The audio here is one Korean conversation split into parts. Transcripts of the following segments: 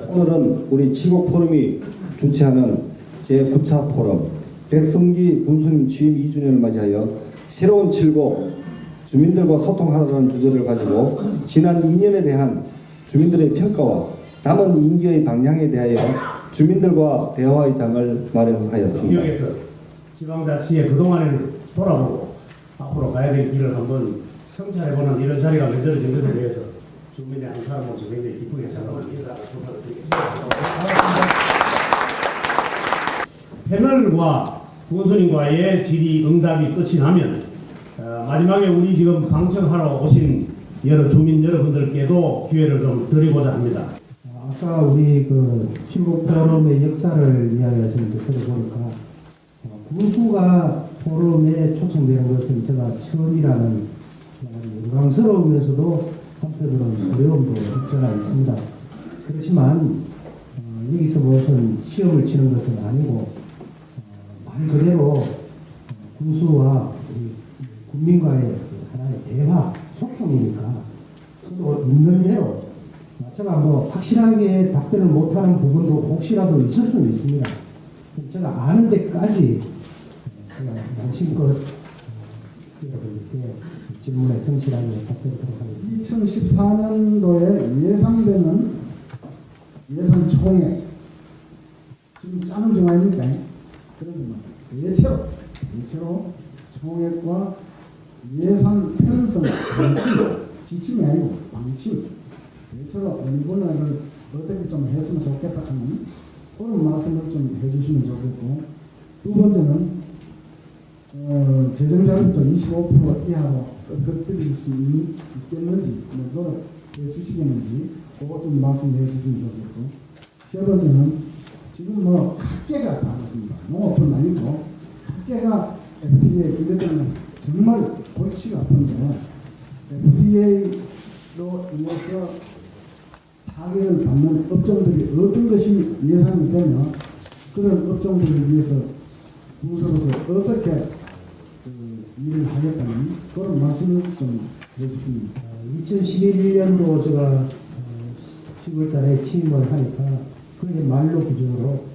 오늘은 우리 칠곡 포럼이 주최하는 제9차 포럼 백성기 군수님 취임 2주년을 맞이하여 새로운 칠곡 주민들과 소통하라는 주제를 가지고 지난 2년에 대한 주민들의 평가와 남은 임기의 방향에 대하여 주민들과 대화의 장을 마련하였습니다. 지역에서 지방자치의 그동안을 돌아보고 앞으로 가야 될 길을 한번 성찰해보는 이런 자리가 만들어진 것에 대해서 주민의 한 사람으로서 굉장히 기쁘게 생각하는 인사를 부탁드리겠습니다. 패널과 군수님과의 질의응답이 끝이 나면 마지막에 우리 지금 방청하러 오신 여러 주민 여러분들께도 기회를 좀 드리고자 합니다. 아까 우리 그 칠곡 포럼의 역사를 이야기하시는데 들어보니까 군수가 포럼에 초청되는 것은 제가 처음이라는 영광스러우면서도 한편으로는 어려움도 없잖아 있습니다. 그렇지만 여기서 무슨 시험을 치는 것은 아니고 말 그대로 군수와 국민과의 하나의 대화, 소통이니까 또 있는 대로 제가 뭐 확실하게 답변을 못하는 부분도 혹시라도 있을 수는 있습니다. 제가 아는 데까지 제가 양심껏 여러분께 질문에 성실하게 답변하도록 하겠습니다. 2014년도에 예상되는 예산 총액 지금 짜는 중 아닙니까? 그러면 예체로 총액과 예산 편성 방침, 지침이 아니고 방침, 예체로 어느 분야를 어떻게 좀 했으면 좋겠다 하는 그런 말씀을 좀 해주시면 좋겠고, 두 번째는 재정자금도 25% 이하로 끄트릴 수 있겠는지, 노력해 주시겠는지 그거 좀 말씀해 주시면 좋겠고, 세 번째는 지금 뭐 각계가 다 그렇습니다. 농업은 아니고 각계가 FTA 이것들은 정말 골치가 아픈데 FTA로 인해서 타격을 받는 업종들이 어떤 것이 예상이 되면 그런 업종들을 위해서 군수로서 어떻게 일을 하겠다는 그런 말씀을 좀 해주십니다. 2011년도 제가 10월 달에 취임을 하니까 그게 말로 기준으로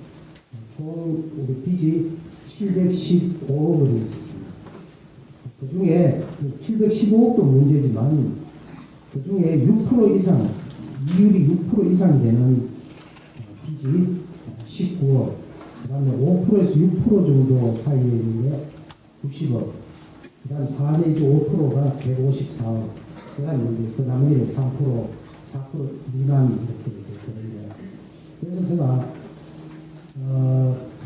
총 우리 빚이 715억 원이 있었습니다. 그 중에 715억도 문제지만 그 중에 6% 이상, 이율이 6% 이상 되는 빚이 19억, 그 다음에 5%에서 6% 정도 사이에 있는 게 90억, 그 다음 4 내지 5%가 154억, 그 다음에 그 나머지 3%, 4% 미만 이렇게 되거든요. 그래서 제가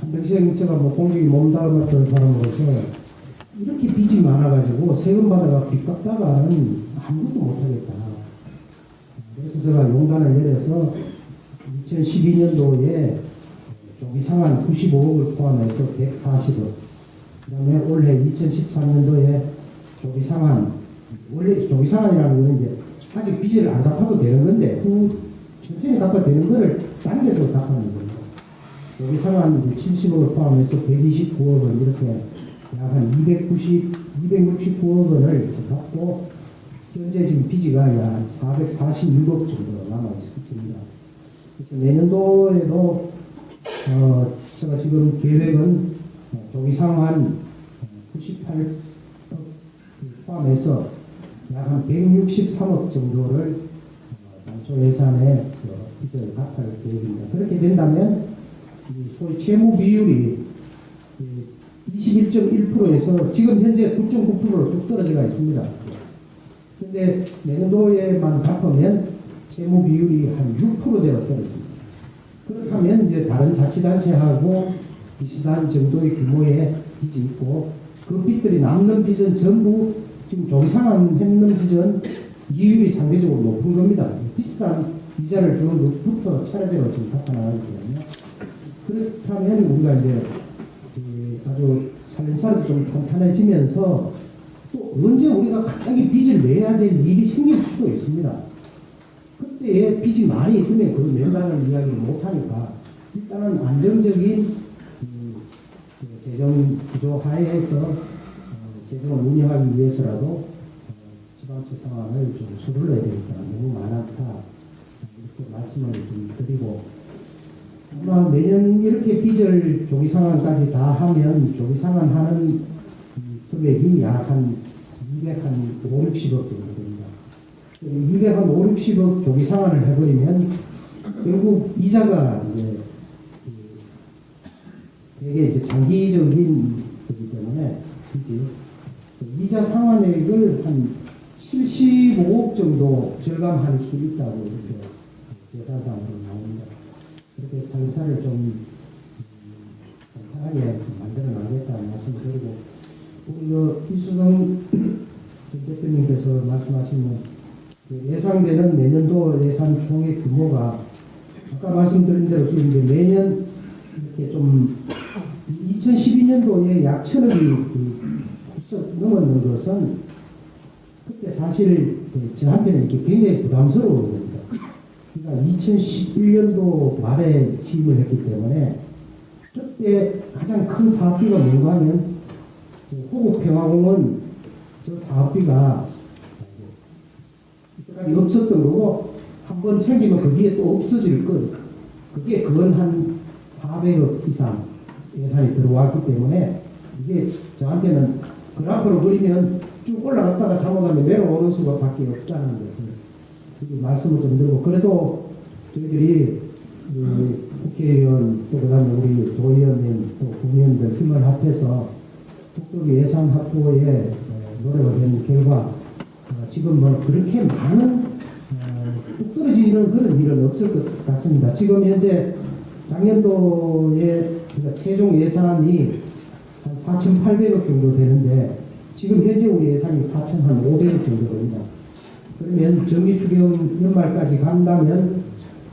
한평생 제가 뭐 공직이 몸담았던 사람으로서 이렇게 빚이 많아가지고 세금 받아가 빚 갚다가는 아무것도 못하겠다. 그래서 제가 용단을 내려서 2012년도에 좀 이상한 95억을 포함해서 140억, 그 다음에 올해 2013년도에 좀 이상한, 원래 좀 이상한이라는 거는 이제 아직 빚을 안 갚아도 되는 건데 천천히 갚아도 되는 거를 당겨서 갚아는 거예요. 좀 이상한 70억을 포함해서 129억을 이렇게 약 한 269억 원을 갚고 현재 지금 빚이가 약 446억 정도 남아있습니다. 그래서 내년도에도 제가 지금 계획은 좀 이상한 98억 포함해서 약 한 163억 정도를 당초 예산에 빚을 갚을 계획입니다. 그렇게 된다면 소위 채무 비율이 21.1%에서 지금 현재 9.9%로 뚝 떨어져가 있습니다. 그런데 내년도에만 갚으면 채무 비율이 한 6%대로 떨어집니다. 그렇다면 이제 다른 자치단체하고 비슷한 정도의 규모의 빚이 있고 그 빚들이 남는 빚은 전부 지금 조기상환 했는 빚은 이율이 상대적으로 높은 겁니다. 비싼 이자를 주는 것부터 차례대로 지금 갚아나가거든요. 그렇다면 우리가 이제 아주 살림살이도 좀 탄탄해지면서 또 언제 우리가 갑자기 빚을 내야 될 일이 생길 수도 있습니다. 그때에 빚이 많이 있으면 그 낸다는 이야기를 못하니까 일단은 안정적인 재정 구조 하에서 재정을 운영하기 위해서라도 지방채 상황을 좀 서둘러야 되겠다. 너무 많았다. 이렇게 말씀을 좀 드리고, 아마 내년 이렇게 빚을 조기 상환까지 다 하면 조기 상환하는 금액이 약 한 200한 5, 60억 정도 됩니다. 200한 5, 60억 조기 상환을 해버리면 결국 이자가 이제 되게 이제 장기적인 거기 때문에 이제 이자 상환액을 한 75억 정도 절감할 수 있다고 이렇게 계산상으로 나옵니다. 그렇게 상사를 좀 간단하게 만들어 나가겠다는 말씀을 드리고, 우리 이수성 전 대표님께서 말씀하신 그 예상되는 내년도 예산 총액 규모가 아까 말씀드린 대로 지금 이제 매년 이렇게 좀 2012년도에 약 1,000억이 훌쩍 넘었는 것은 그때 사실 저한테는 이렇게 굉장히 부담스러운 겁니다. 그러니까 2011년도 말에 취임을 했기 때문에 그때 가장 큰 사업비가 뭔가 하면 호국평화공원 저 사업비가 이때까지 없었던 거고 한 번 생기면 거기에 또 없어질 것. 그게 그건 한 400억 이상 예산이 들어왔기 때문에 이게 저한테는 그래프로 그리면 쭉 올라갔다가 잘못하면 내려오는 수밖에 없다는 것을 이렇게 말씀을 좀 드리고, 그래도 저희들이 국회의원 또 그다음에 우리 도의원님 또 국민들 힘을 합해서 국토부 예산 확보에 노력을 한 결과 지금 뭐 그렇게 많은 뚝 떨어지는 그런 일은 없을 것 같습니다. 지금 현재 작년도에 그러니까 최종 예산이 한 4,800억 정도 되는데 지금 현재 우리 예산이 4,500억 정도 됩니다. 그러면 정기출연 연말까지 간다면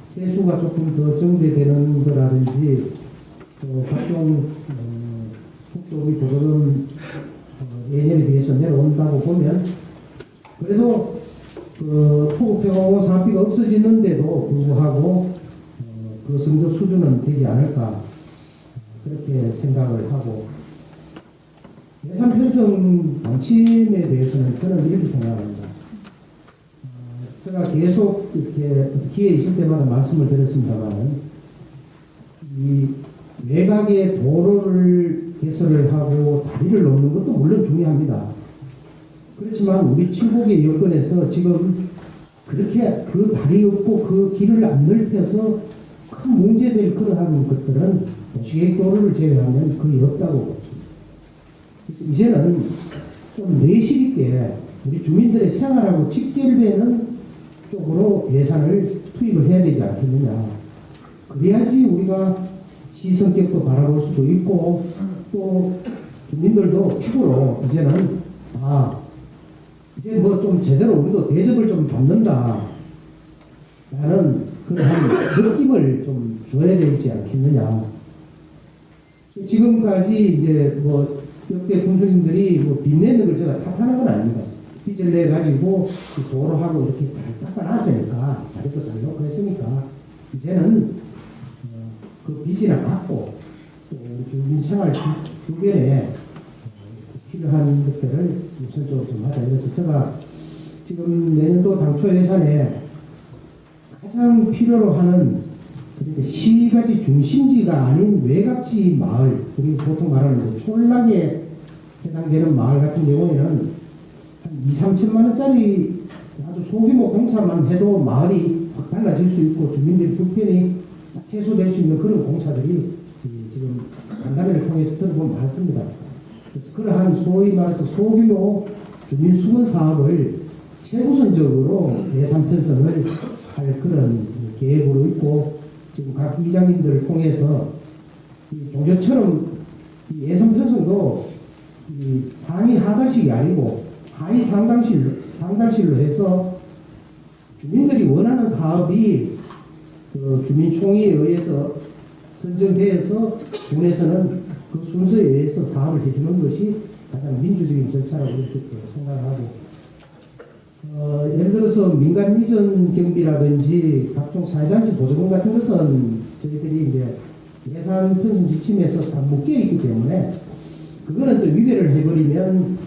세수가 조금 더 정대되는 거라든지 또 각종 국토비 보조금 예년에 비해서 내려온다고 보면 그래도 그 호국평화공원 사업비가 없어지는데도 불구하고 그 정도 수준은 되지 않을까 그렇게 생각을 하고, 예산 편성 방침에 대해서는 저는 이렇게 생각합니다. 제가 계속 이렇게 기회 있을 때마다 말씀을 드렸습니다만 이 외곽의 도로를 개설을 하고 다리를 놓는 것도 물론 중요합니다. 그렇지만 우리 칠곡의 여건에서 지금 그렇게 그 다리 없고 그 길을 안 넓혀서 큰 문제될 그러한 것들은 도시계획도로를 제외하면 거의 없다고 봅니다. 그래서 이제는 좀 내실 있게 우리 주민들의 생활하고 직결되는 쪽으로 예산을 투입을 해야 되지 않겠느냐. 그래야지 우리가 시성격도 바라볼 수도 있고 또 주민들도 피부로 이제는 이제 뭐 좀 제대로 우리도 대접을 좀 받는다 라는 그런 느낌을 좀 줘야 되지 않겠느냐. 지금까지 이제 뭐 역대 군수님들이 뭐 빚내는 걸 제가 탓하는 건 아닙니다. 빚을 내 가지고 도로하고 이렇게 잘 닦아놨으니까 자리도 잘 놓고 했으니까 이제는 그 빚이나 갚고 또 주민 생활 주변에 필요한 것들을 우선적으로 좀 하자. 그래서 제가 지금 내년도 당초 예산에 가장 필요로 하는 그러니까 시가지 중심지가 아닌 외곽지 마을, 우리 보통 말하는 촌락에 해당되는 마을 같은 경우에는 한 2, 3천만 원짜리 아주 소규모 공사만 해도 마을이 확 달라질 수 있고 주민들의 불편이 해소될 수 있는 그런 공사들이 지금 간담회를 통해서 들어보면 많습니다. 그래서 그러한 소위 말해서 소규모 주민 수건 사업을 최우선적으로 예산 편성을 할 그런 계획으로 있고, 지금 각 이장님들을 통해서 종교처럼 예산 편성도 상위 하달식이 아니고 하위 상달실로 해서 주민들이 원하는 사업이 그 주민총회에 의해서 선정되어서 군에서는 그 순서에 의해서 사업을 해주는 것이 가장 민주적인 절차라고 이렇게 생각하고, 예를 들어서 민간 이전 경비라든지 각종 사회단체 보조금 같은 것은 저희들이 이제 예산 편성 지침에서 다 묶여 있기 때문에 그거는 또 위배를 해버리면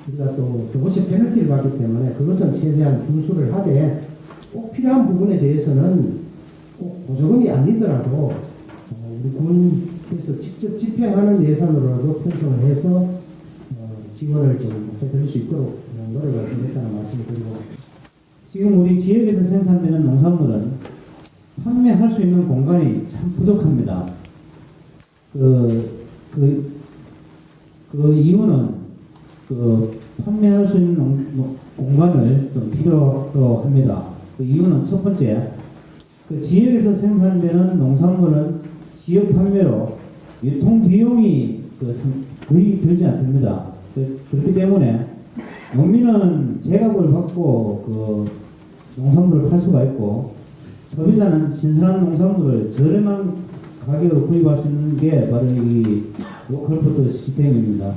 우리가 또 조금씩 페널티를 받기 때문에 그것은 최대한 준수를 하되 꼭 필요한 부분에 대해서는 꼭 보조금이 아니더라도 우리 군에서 직접 집행하는 예산으로라도 편성을 해서 지원을 좀 해드릴 수 있도록 노력을 하겠다는 말씀을 드리고, 지금 우리 지역에서 생산되는 농산물은 판매할 수 있는 공간이 참 부족합니다. 그 이유는 판매할 수 있는 공간을 좀 필요로 합니다. 그 이유는 첫 번째, 그 지역에서 생산되는 농산물은 지역 판매로 유통 비용이 거의 들지 않습니다. 그렇기 때문에 농민은 제값을 받고 농산물을 팔 수가 있고, 소비자는 신선한 농산물을 저렴한 가격으로 구입할 수 있는 게 바로 이 로컬푸드 시스템입니다.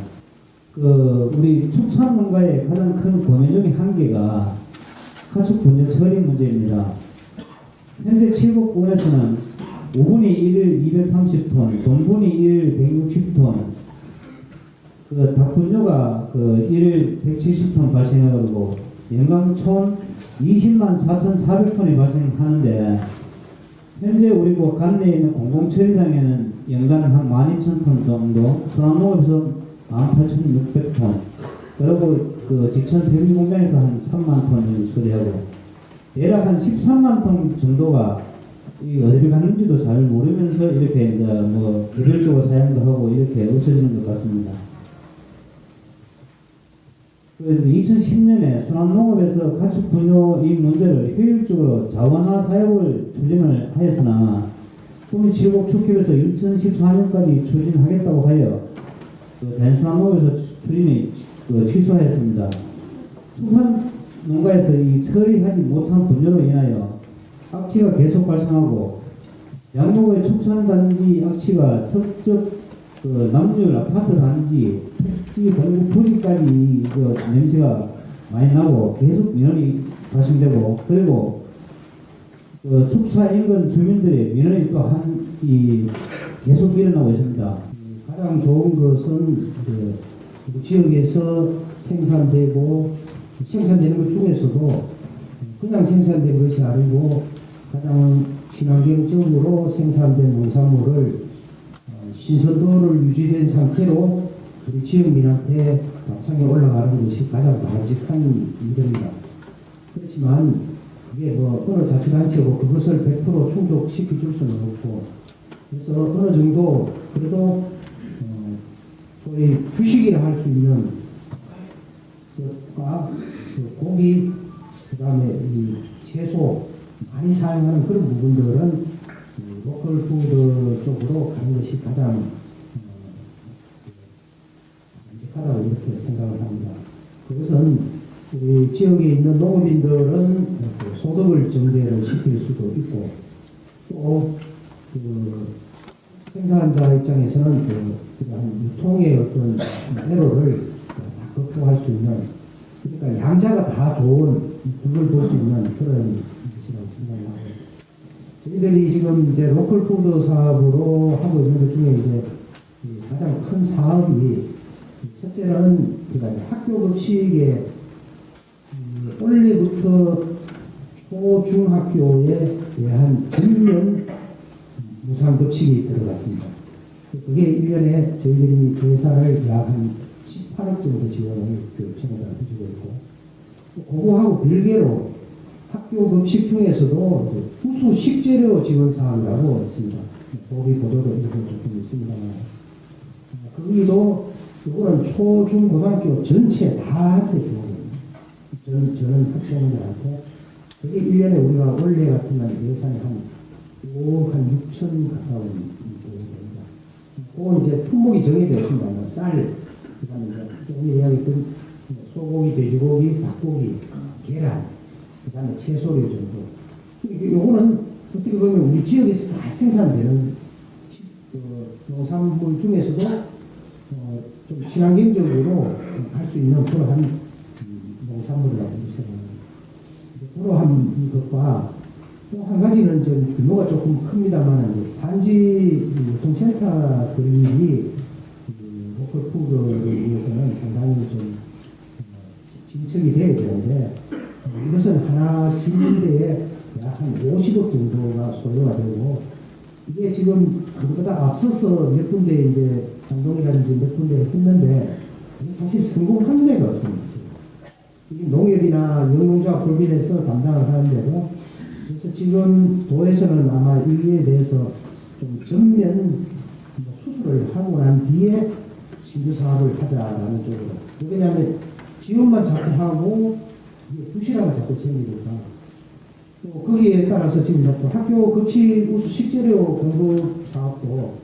우리 축산농가의 가장 큰 고민 중의 한 개가 가축 분뇨 처리 문제입니다. 현재 칠곡군에서는 5분의 1일 230톤, 돈분의 1일 160톤, 닭 분뇨가 1일 170톤 발생하고 연간 총 20만 4,400톤이 발생하는데, 현재 우리 관내에 있는 공공처리장에는 연간 한 12,000톤 정도, 순환농업에서 18,600톤, 그리고 직천 대비공장에서 한 3만 톤 정도 처리하고, 대략 한 13만 톤 정도가 어디를 갔는지도 잘 모르면서 이렇게 이제 개별적으로 사용도 하고 이렇게 없어지는 것 같습니다. 2010년에 순환농업에서 가축 분뇨 이 문제를 효율적으로 자원화 사업을 추진을 하였으나 국민 칠곡 축협에서 2014년까지 추진하겠다고 하여 자연순환농업에서 추진이 취소하였습니다. 축산농가에서 이 처리하지 못한 분뇨로 인하여 악취가 계속 발생하고, 양목의 축산단지 악취가 석적 남녀 아파트 단지, 택지, 공구 부지까지 냄새가 많이 나고 계속 민원이 발생되고, 그리고 축사 인근 주민들의 민원이 또한 계속 일어나고 있습니다. 가장 좋은 것은 우리 지역에서 생산되는 것 중에서도 그냥 생산된 것이 아니고 가장 친환경적으로 생산된 농산물을 신선도를 유지된 상태로 우리 지역민한테 밥상에 올라가는 것이 가장 바람직한 일입니다. 그렇지만 그게 어느 자치단체고 그것을 100% 충족시켜 줄 수는 없고, 그래서 어느 정도 그래도 소위 주식이라 할 수 있는 고기, 그 다음에 채소 많이 사용하는 그런 부분들은 로컬푸드 쪽으로 가는 것이 가장 바람직하다고 이렇게 생각을 합니다. 그것은 우리 지역에 있는 농업인들은 소득을 증대를 시킬 수도 있고, 또 생산자 입장에서는 유통의 어떤 애로를 극복할 수 있는, 그러니까 양자가 다 좋은 득을 볼 수 있는 그런 것이라고 생각하고, 저희들이 지금 이제 로컬푸드 사업으로 하고 있는 것 중에 이제 가장 큰 사업이, 첫째는 학교 급식에 원래부터 초중학교에 대한 전면 무상급식이 들어갔습니다. 그게 1년에 저희들이 예산을 약 한 18억 정도 지원을 교육청에다 해주고 있고, 그거하고 별개로 학교 급식 중에서도 우수 식재료 지원 사항이라고 있습니다. 거기 보도도 조금 있습니다만, 거기도 이거는 초, 중, 고등학교 전체 다한테 주거든요. 저는 학생들한테. 그게 1년에 우리가 원래 같은 날 예산이 한 6천 가까운 됩니다. 그건 이제 품목이 정해져 있습니다. 쌀, 그 다음에 조금 이야기했던 소고기, 돼지고기, 닭고기, 계란, 그 다음에 채소류 정도. 요거는 어떻게 보면 우리 지역에서 다 생산되는 농산물 중에서도 좀 친환경적으로 할 수 있는 그러한 농산물이라고 생각합니다. 그러한 것과 또 한 가지는 좀 규모가 조금 큽니다만, 산지 유통센터들이 로컬푸드를 위해서는 상당히 좀 진척이 돼야 되는데 이것은 하나 짓는데 약 한 50억 정도가 소요가 되고 이게 지금 그보다 앞서서 몇 군데 이제 장동이라든지 몇 군데 했는데 이게 사실 성공한 데가 없습니다. 이 농협이나 영농조합 법인에서 담당을 하는데도 그래서 지금 도에서는 아마 이에 대해서 좀 전면 수술을 하고 난 뒤에 신규 사업을 하자라는 쪽으로. 왜냐하면 지원만 자꾸 하고 부실함을 자꾸 챙기니까. 또 거기에 따라서 지금 또 학교 급식 우수 식재료 공급 사업도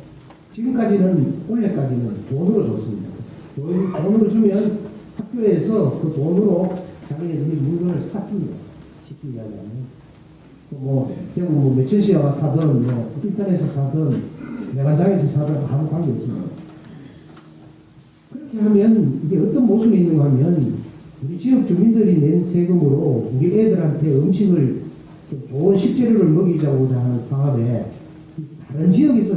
지금까지는 올해까지는 돈으로 줬습니다. 돈으로 주면 학교에서 그 돈으로 자기네들이 물건을 샀습니다. 쉽게 이야기하면. 뭐 대구 뭐 매천시가 사든 뭐 인터넷에서 사든 매간장에서 사든 아무 관계 없습니다. 그렇게 하면 이게 어떤 모습이 있는가 하면 우리 지역 주민들이 낸 세금으로 우리 애들한테 음식을 좀 좋은 식재료를 먹이자고자 하는 사업에 다른 지역에서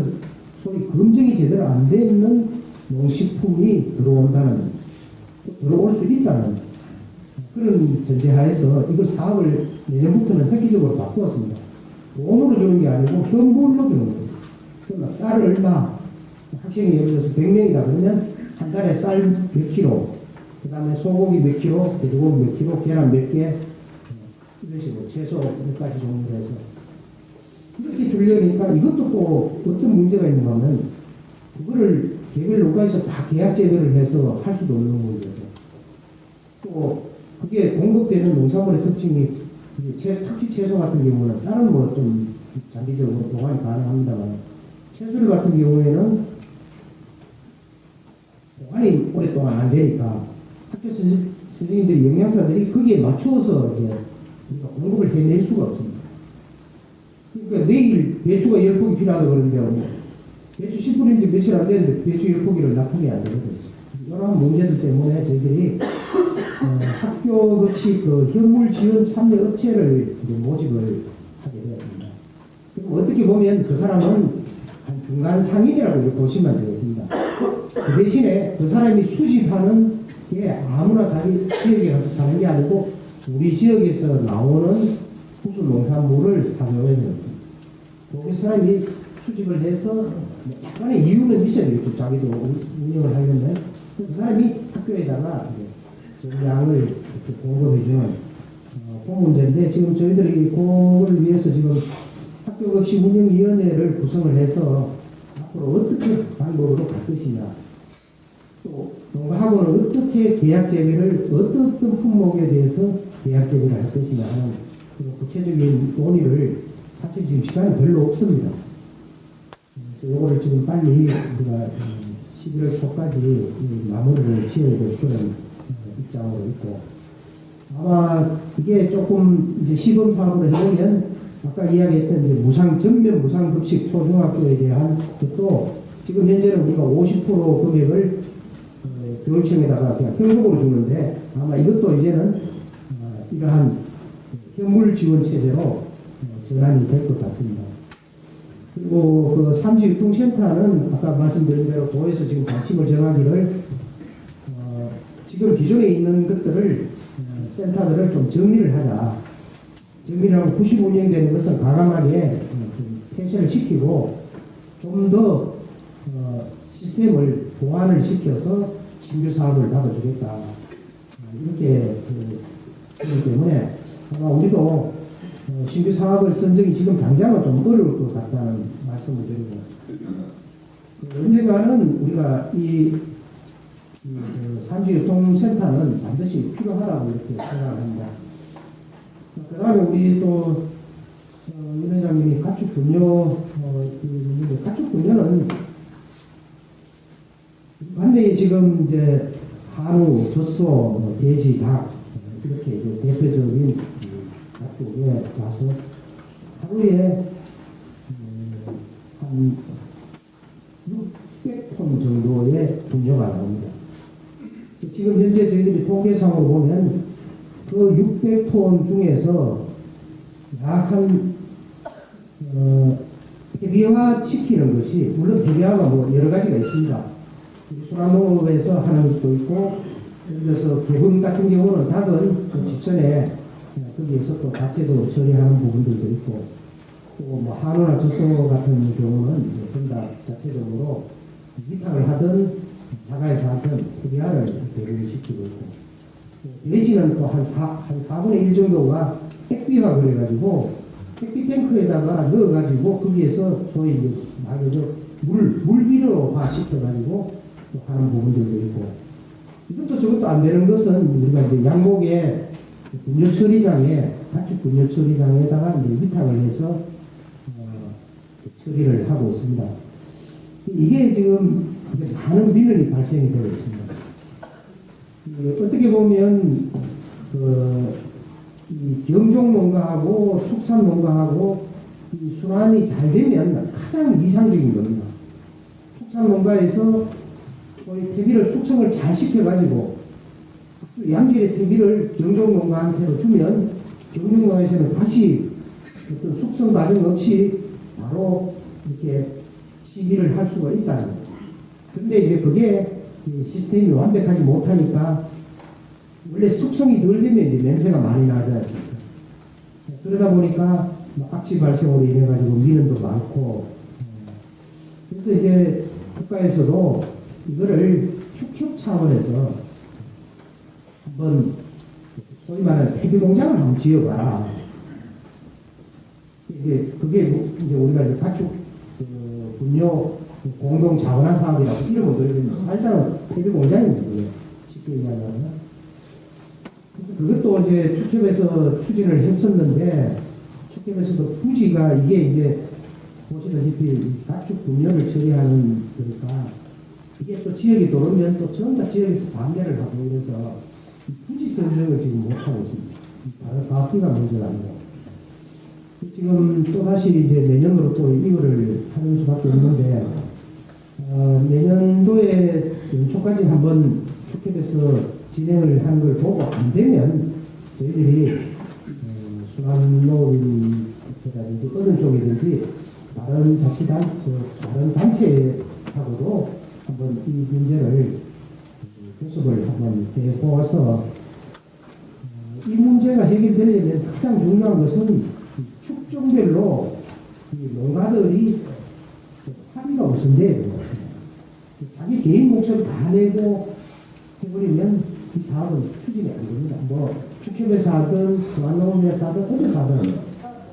소위 검증이 제대로 안 돼 있는 농식품이 들어온다는 들어올 수 있다는 그런 전제하에서 이걸 사업을 내년부터는 획기적으로 바꾸었습니다. 돈으로 주는 게 아니고 현물로 주는 거예요. 그러니까 쌀을 얼마 학생이 예를 들어서 100명이다 그러면 한 달에 쌀 몇 킬로, 그 다음에 소고기 몇 킬로, 돼지고기 몇 킬로, 계란 몇 개, 이런 식으로 채소 몇 가지 종류로 해서 이렇게 주려니까 이것도 또 어떤 문제가 있는가 하면 그거를 개별 농가에서 다 계약 제도를 해서 할 수도 없는 문제죠. 또 그게 공급되는 농산물의 특징이 특히 채소 같은 경우는 쌀은 뭐 좀 장기적으로 보관이 가능합니다만 채소류 같은 경우에는 보관이 오랫동안 안 되니까 학교 선생님들이 영양사들이 거기에 맞추어서 이제 우리가 공급을 해낼 수가 없습니다. 그러니까 내일 배추가 10포기 필요하다 그러는데 뭐 배추 10분인지 며칠 안 되는데 배추 10포기를 납품이 안 되거든요. 이런 문제들 때문에 저희들이 학교 같이 그 현물 지원 참여 업체를 이제 모집을 하게 되었습니다. 그럼 어떻게 보면 그 사람은 한 중간 상인이라고 이렇게 보시면 되겠습니다. 그 대신에 그 사람이 수집하는 게 아무나 자기 지역에 가서 사는 게 아니고 우리 지역에서 나오는 후수 농산물을 사줘야 됩니다. 그 사람이 수집을 해서 약간의 이유는 있어야 되겠죠. 자기도 운영을 하려면 그 사람이 학교에다가 정량을 이렇게 공급해주는 그 문제인데 지금 저희들이 그걸 위해서 지금 학교급식 운영위원회를 구성을 해서 앞으로 어떻게 방법으로 갈 것이냐 또 농가하고는 어떻게 계약 재배를 어떤 품목에 대해서 계약 재배를 할 것이냐 하는 그런 구체적인 논의를 사실 지금 시간이 별로 없습니다. 그래서 이거를 지금 빨리 우리가 11월 초까지 마무리를 지어야 될 그런 입장으로 있고 아마 이게 조금 이제 시범 사업을 해보면 아까 이야기했던 이제 전면 무상급식 초중학교에 대한 것도 지금 현재는 우리가 50% 금액을 교육청에다가 그냥 현금으로 주는데 아마 이것도 이제는 이러한 현물 지원 체제로 전환이 될 것 같습니다. 그리고 그 삼지유통센터는 아까 말씀드린 대로 도에서 지금 방침을 정하기를 지금 기존에 있는 것들을 센터들을 좀 정리를 하자. 정리를 하고 부실 운영되는 것은 과감하게 좀 폐쇄를 시키고 좀 더 시스템을 보완을 시켜서 신규 사업을 받아주겠다. 이렇게 그렇기 때문에 아마 우리도 신규 사업을 선정이 지금 당장은 좀 어려울 것 같다는 말씀을 드리고 언젠가는 우리가 이 산지유통센터는 반드시 필요하다고 이렇게 생각합니다. 그 다음에 우리 또 윤 회장님이 가축분뇨 가축분뇨는 반대에 지금 이제 한우, 젖소, 돼지, 닭 이렇게 이제 대표적인 가축에 와서 하루에 한 600톤 정도의 분뇨가 나옵니다. 지금 현재 저희들이 통계상으로 보면 그 600톤 중에서 약 한 대비화 시키는 것이 물론 대비화가 뭐 여러 가지가 있습니다. 순환농업에서 하는 것도 있고 예를 들어서 개분 같은 경우는 닭은 그 지천에 거기에서 또 자체도 처리하는 부분들도 있고 또 뭐 한우나 젖소 같은 경우는 이제 전부 자체적으로 위탁을 하든 자가에서 하든 흡야를 배분을 시키고 있고 돼지는 또 한 4분의 1 정도가 택비화 그래가지고 택비 탱크에다가 넣어가지고 거기에서 소위 이제 말 그대로 물비료화 시켜가지고 또 하는 부분들도 있고 이것도 저것도 안 되는 것은 우리가 이제 양목의 분뇨 처리장에 가축 분뇨 처리장에다가 이제 위탁을 해서 처리를 하고 있습니다. 이게 지금 이제 많은 민원이 발생이 되고 있습니다. 어떻게 보면 이 경종 농가하고 축산 농가하고 이 순환이 잘 되면 가장 이상적인 겁니다. 축산 농가에서 소위 퇴비를 숙성을 잘 시켜가지고 양질의 퇴비를 경종 농가한테로 주면 경종 농가에서는 다시 어떤 숙성 과정 없이 바로 이렇게 시기를 할 수가 있다는 거죠. 근데 이제 그게 시스템이 완벽하지 못하니까 원래 숙성이 덜 되면 이제 냄새가 많이 나지 않습니까? 그러다 보니까 악취 발생으로 인해 가지고 민원도 많고 그래서 이제 국가에서도 이거를 축협 차원에서 한번 소위 말하는 퇴비 공장을 한번 지어봐라. 이게 그게 이제 우리가 이제 가축 분뇨 공동 자원화 사업이라고 이름을 들으면 살짝 퇴비 공장입니다. 그게 쉽게 얘기하면. 그래서 그것도 이제 축협에서 추진을 했었는데 축협에서도 부지가 이게 이제 보시다시피 가축 분뇨를 처리하는 거니까 이게 또 지역에 들어오면 또 전부 다 지역에서 반대를 하고 이래서 부지 선정을 지금 못하고 있습니다. 다른 사업비가 문제가 아니고 지금 또 다시 이제 내년으로 또 이거를 하는 수밖에 없는데 내년도에 연초까지 한번 축협에서 진행을 하는 걸 보고 안 되면 저희들이 순환농업이라든지 어느 쪽이든지 다른 다른 단체하고도 한번 이 문제를 교섭을 한번 해보아서 이 문제가 해결되려면 가장 중요한 것은 축종별로 이 농가들이 합의가 우선돼야 돼요. 자기 개인 목소리 다 내고 해버리면 이 사업은 추진이 안 됩니다. 뭐 축협에서 하든 중앙농업에서 하든 어디서 하든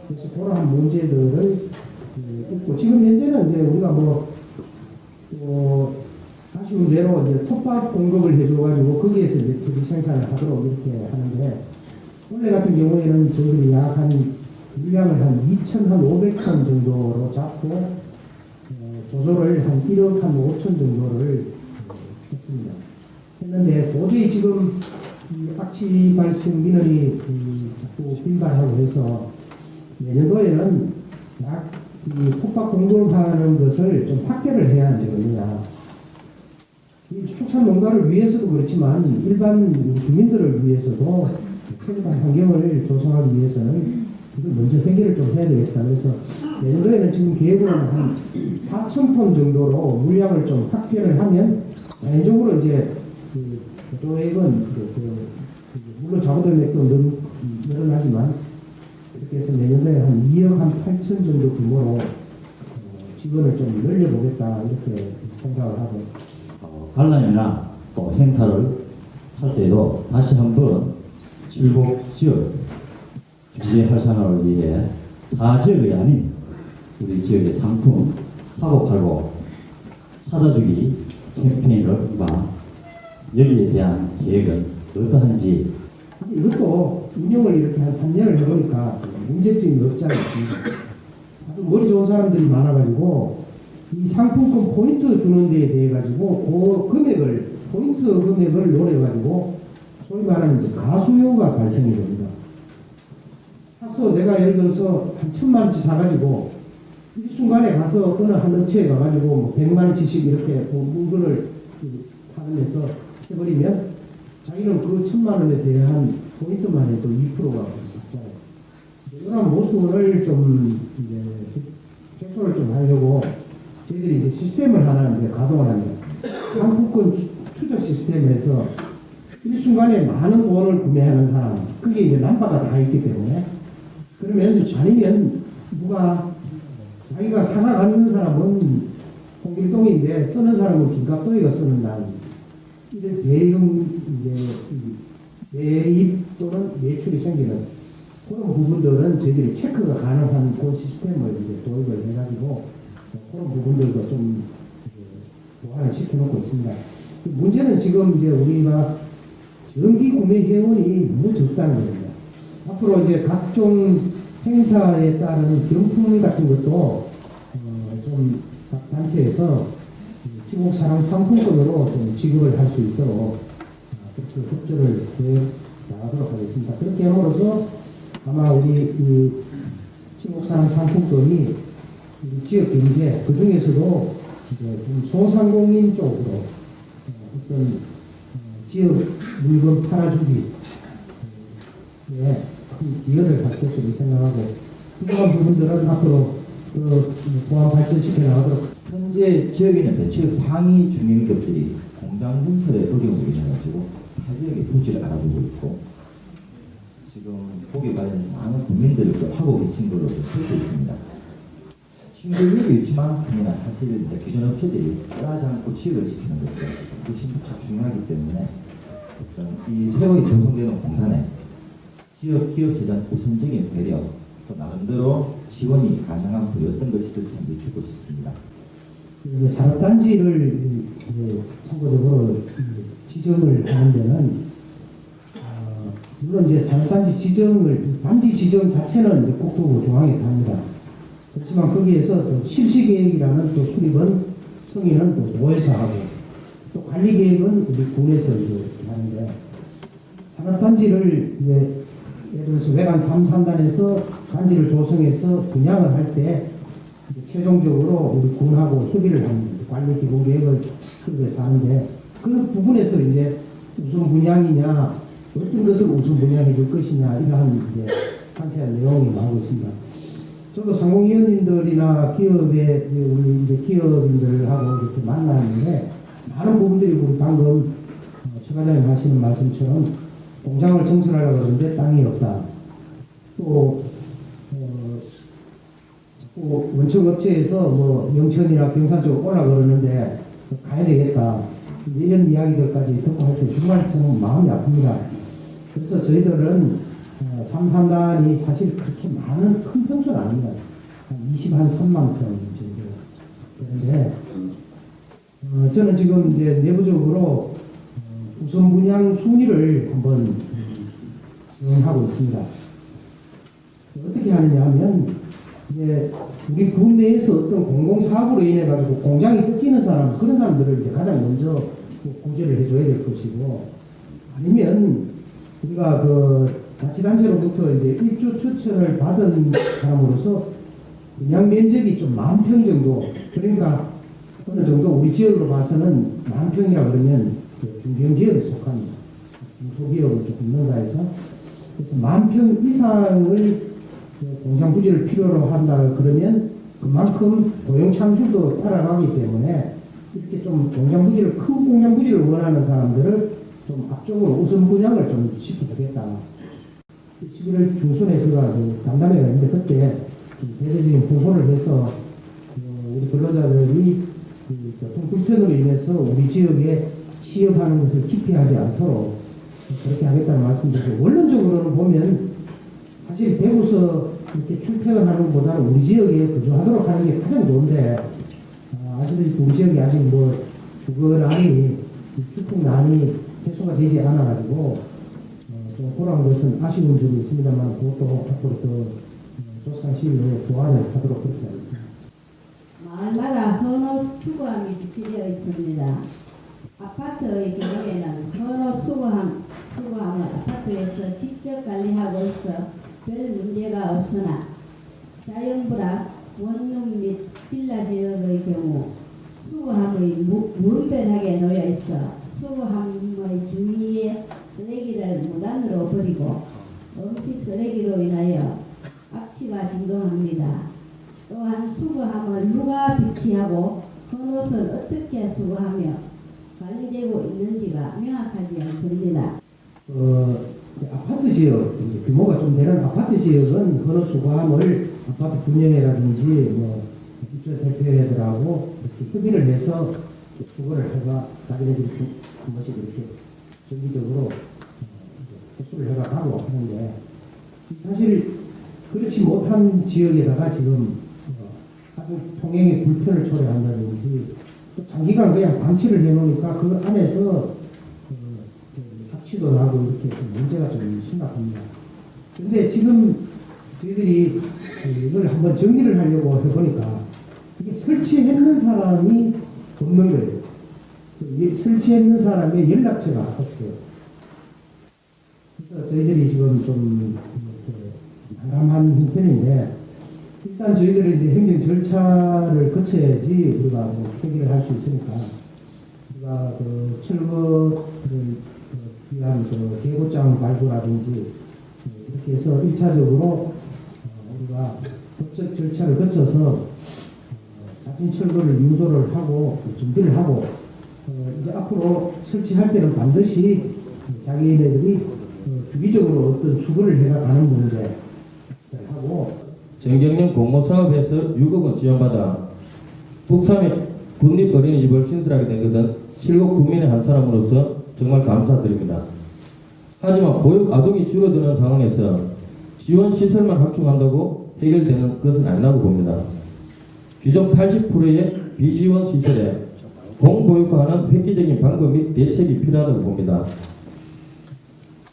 그래서 그러한 문제들을 있고 지금 현재는 이제 우리가 아쉬운 대로 이제 톱밥 공급을 해줘가지고 거기에서 이제 퇴비 생산을 하도록 이렇게 하는데 원래 같은 경우에는 저희들이 약 한 물량을 한 2,500톤 정도로 잡고 조조를 한 1억 한 5천 정도를 했습니다. 했는데 도저히 지금 이 악취 발생 민원이 자꾸 빈발하고 해서 내년도에는 약 이 톱밥 공급하는 것을 좀 확대를 해야 하는 거냐. 이 축산 농가를 위해서도 그렇지만 일반 주민들을 위해서도 쾌적한 환경을 조성하기 위해서는 이걸 먼저 해결을 좀 해야 되겠다. 그래서 내년도에는 지금 계획은 한 4,000톤 정도로 물량을 좀 확대를 하면 자연적으로 이제 조액은 물론 작업액도 늘어나지만 이렇게 해서 내년도에 한 2억 한 8천 정도 규모로 지원을 좀 늘려보겠다 이렇게 생각을 하고 관람이나 또 행사를 할 때도 다시 한번 칠곡 지역 경제 활성화를 위해 타 지역이 아닌 우리 지역의 상품 사고 팔고 찾아주기 캠페인을 이방 여기에 대한 계획은 어떠한지. 이것도 운영을 이렇게 한 3년을 해보니까 문제점이 없지 않습니다. 아주 머리 좋은 사람들이 많아가지고 이 상품권 포인트 주는 데에 대해 가지고 그 포인트 금액을 노려가지고 소위 말하는 이제 가수요가 발생이 됩니다. 사서 내가 예를 들어서 한 1,000만 원치 사가지고 이 순간에 가서 어느 한 업체에 가가지고 뭐 100만 원치씩 이렇게 물건을 사면서 해버리면 자기는 그 1,000만 원에 대한 포인트만 해도 2%가 받잖아요. 이런 모습을 좀 이제 개선을 좀 하려고 저희들이 이제 시스템을 하나 이제 가동을 합니다. 상품권 추적 시스템에서 일순간에 많은 돈을 구매하는 사람, 그게 이제 남바가 다 있기 때문에, 그러면 아니면 누가 자기가 살아가는 있는 사람은 홍길동인데 쓰는 사람은 김갑도이가 쓰는 날 이런 대형 이제 매입 또는 매출이 생기는 그런 부분들은 저희들이 체크가 가능한 그런 시스템을 이제 도입을 해가지고 그런 부분들도 좀 보완을 시켜놓고 있습니다. 문제는 지금 이제 우리가 정기 구매 회원이 너무 적다는 겁니다. 앞으로 이제 각종 행사에 따른 경품 같은 것도 좀 각 단체에서 지목사랑 상품권으로 좀 지급을 할 수 있도록 그렇게 협조를 해 나가도록 하겠습니다. 그렇게 함으로써 아마 우리 이 지목사랑 상품권이 우리 지역 경제 그 중에서도 이제 좀 소상공인 쪽으로 어떤 지역 물건 팔아주기 에 큰 기여를 할 것으로 생각하고 그러한 부분들은 앞으로 보완 발전시켜 나가도록. 현재 지역에는 지역 상위 중견기업들이 공장 증설에 어려움을 인해가지고 타 지역의 부지를 알아보고 있고 지금 거기에 관련 많은 국민들도 하고 계신 걸로 들고 있습니다. 신규 유치만큼이나 사실 이제 기존 업체들이 따라하지 않고 지역을 지키는 것도 훨씬 무척 중요하기 때문에 어떤 이 새로이 조성되는 공간에 지역 기업에 대한 우선적인 배려 또 나름대로 지원이 가능한 부위 어떤 것이 될지 한번 주고 싶습니다. 이제 산업단지를 이제 참고적으로 지정을 하는 데는 물론 이제 산업단지 지정을 단지 지정 자체는 이제 국토부 중앙에서 합니다. 그렇지만 거기에서 또 실시계획이라는 또 수립은 승인은 또 도에서 하고 또 관리계획은 우리 군에서 이제 하는데 산업단지를 이제 예를 들어서 외관 3산단에서 단지를 조성해서 분양을 할 때 최종적으로 우리 군하고 협의를 합니다. 관리 기본 계획을 수립해서 하는데 그 부분에서 이제 우선 분양이냐 어떤 것을 우선 분양해 줄 것이냐 이러한 이제 상세한 내용이 나오고 있습니다. 저도 상공위원님들이나 기업의 우리 이제 기업인들하고 이렇게 만났는데 많은 부분들이 우리 방금 최 과장님 하시는 말씀처럼 공장을 증설하려고 그러는데 땅이 없다. 또 원청업체에서 뭐 영천이나 경산 쪽으로 오라 그러는데 가야 되겠다. 이런 이야기들까지 듣고 할 때 정말 좀 마음이 아픕니다. 그래서 저희들은 3산단이 사실 그렇게 많은 큰 평수는 아닙니다. 한 23만 평 정도 되는데 저는 지금 이제 내부적으로 우선 분양 순위를 한번 진행하고 있습니다. 어떻게 하느냐 하면 이제 우리 군 내에서 어떤 공공사고로 인해 가지고 공장이 뜯기는 사람 그런 사람들을 이제 가장 먼저 구제를 해줘야 될 것이고 아니면 우리가 그 자치단체로부터 이제 입주 추천을 받은 사람으로서 분양 면적이 좀 10,000평 정도 그러니까 어느 정도 우리 지역으로 봐서는 10,000평이라 그러면 중견기업에 속한 중소기업을 조금 넣는다 해서 그래서 10,000평 이상을 공장 부지를 필요로 한다 그러면 그만큼 고용 창출도 따라가기 때문에 이렇게 좀 공장 부지를 큰 공장 부지를 원하는 사람들을 좀 앞쪽으로 우선 분양을 좀 시켜주겠다. 11월 중순에 제가 담담회가 있는데 그때 대대적인 홍보를 해서 우리 근로자들이 교통 불편으로 인해서 우리 지역에 취업하는 것을 기피하지 않도록 그렇게 하겠다는 말씀드리고 원론적으로는 보면 사실 대구서 이렇게 출퇴근하는 것보다는 우리 지역에 거주하도록 하는 게 가장 좋은데 아시다시피 우리 지역이 아직 뭐 주거난이 주택난이 해소가 되지 않아가지고 좀 그런 것은 아쉬운 점이 있습니다만 그것도 앞으로 더 조사한 시일 내에 보완을 하도록 그렇게 하겠습니다. 마을마다 헌호 수거함이 비치되어 있습니다. 아파트의 경우에는 헌호 수거함을 아파트에서 직접 관리하고 있어 별 문제가 없으나 자연불악, 원룸 및 빌라 지역의 경우 수거함이 무분별하게 놓여 있어 수거함의 주위에 쓰레기를 무단으로 버리고 음식 쓰레기로 인하여 악취가 진동합니다. 또한 수거함을 누가 비치하고 헌옷은 어떻게 수거하며 관리되고 있는지가 명확하지 않습니다. 아파트 지역, 이제 규모가 좀 되는 아파트 지역은 헌어 수거함을 아파트 분양회라든지 뭐 입주 대표회들하고 이렇게 협의를 해서 수거를 해가 자기네들이 한 번씩 이렇게 정기적으로 횟수를 해가 가고 하는데 사실 그렇지 못한 지역에다가 지금 아주 통행의 불편을 초래한다든지 또 장기간 그냥 방치를 해놓으니까 그 안에서 삭취도 나고 이렇게 좀 문제가 좀 심각합니다. 그런데 지금 저희들이 이걸 한번 정리를 하려고 해보니까 이게 설치했는 사람이 없는 거예요. 설치했는 사람의 연락처가 없어요. 그래서 저희들이 지금 좀 난감한 형편인데 일단 저희들은 이제 행정 절차를 거쳐야지 우리가 뭐 해결을 할 수 있으니까 우리가 그 철거를 위한 그 계고장 발부라든지 이렇게 해서 1차적으로 우리가 법적 절차를 거쳐서 자진 철거를 유도를 하고 준비를 하고 이제 앞으로 설치할 때는 반드시 자기네들이 주기적으로 어떤 수거를 해가가는 문제를 하고 정경련 공모사업에서 6억 원 지원받아 북삼의 국립어린이집을 신설하게 된 것은 칠곡 국민의 한 사람으로서 정말 감사드립니다. 하지만 보육 아동이 줄어드는 상황에서 지원 시설만 확충한다고 해결되는 것은 아니라고 봅니다. 기존 80%의 비지원 시설에 공보육화하는 획기적인 방법 및 대책이 필요하다고 봅니다.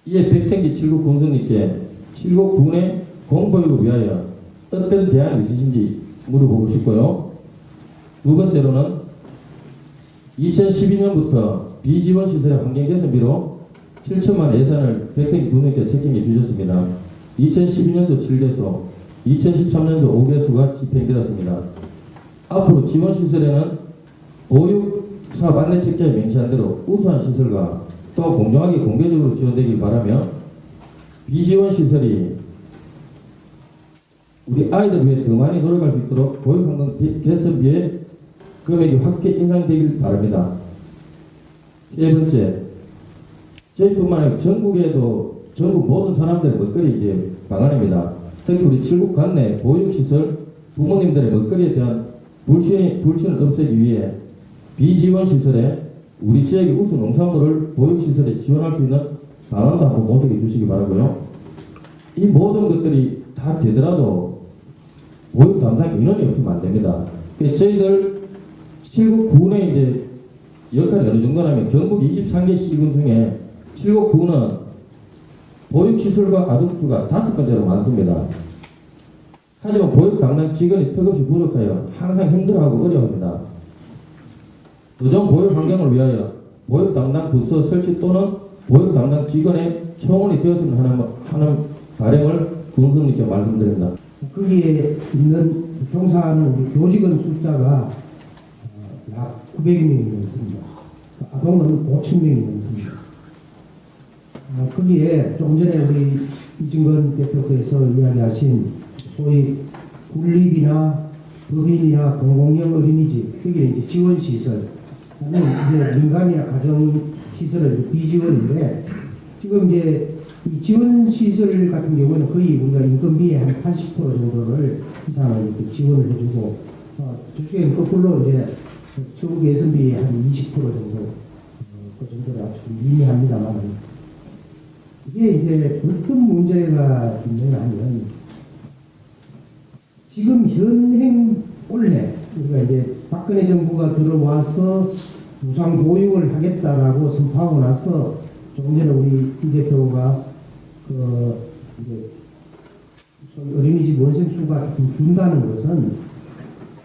이에 백생기 칠곡 군수님께 칠곡 군의 공보육을 위하여 어떤 대안이 있으신지 물어보고 싶고요. 두 번째로는 2012년부터 비지원 시설의 환경 개선비로 7천만 예산을 백생기 군에게 책임해 주셨습니다. 2012년도 7개소, 2013년도 5개소가 집행되었습니다. 앞으로 지원 시설에는 보육 사업 안내 책자에 명시한 대로 우수한 시설과 또 공정하게 공개적으로 지원되길 바라며 비지원 시설이 우리 아이들 위해 더 많이 노력할 수 있도록 보육환경 개선비의 금액이 확대 인상되길 바랍니다. 세 번째, 저희뿐만 아니라 전국에도 전국 모든 사람들의 먹거리 이제 방안입니다. 특히 우리 칠곡 관내 보육시설 부모님들의 먹거리에 대한 불신을 없애기 위해 비지원 시설에 우리 지역의 우수 농산물을 보육시설에 지원할 수 있는 방안도 한번 모색해 주시기 바라고요. 이 모든 것들이 다 되더라도 보육 담당 인원이 없으면 안 됩니다. 저희들 칠곡 군의 이제 역할이 어느 정도냐면 경북 23개 시군 중에 칠곡 군은 보육시설과 아동수가 5번째로 많습니다. 하지만 보육 담당 직원이 턱없이 부족하여 항상 힘들어하고 어려워합니다. 도전 보육 환경을 위하여 보육 담당 부서 설치 또는 보육 담당 직원의 청원이 되었으면 하는 바람을 군수님께 말씀드립니다. 거기에 있는 종사하는 우리 교직원 숫자가 약 900명이 넘습니다. 아동은 5,000명이 넘습니다. 거기에 조금 전에 우리 이진건 대표께서 이야기하신 소위 군립이나 법인이나 공공형 어린이집, 그게 이제 지원시설, 이제 민간이나 가정시설은 비지원인데, 지금 이제 이 지원시설 같은 경우는 거의 우리가 인건비의 한 80% 정도를 이상을 이렇게 지원을 해주고, 저쪽에는 거꾸로 이제 처우 예산비의 한 20% 정도, 그 정도가 좀 미미합니다만, 이게 이제 어떤 문제가 있느냐 하면, 지금 현행 올해 우리가 이제 박근혜 정부가 들어와서 무상 보육을 하겠다라고 선포하고 나서 조금 전에 우리 이 대표가 이제 어린이집 원생 수가 좀 준다는 것은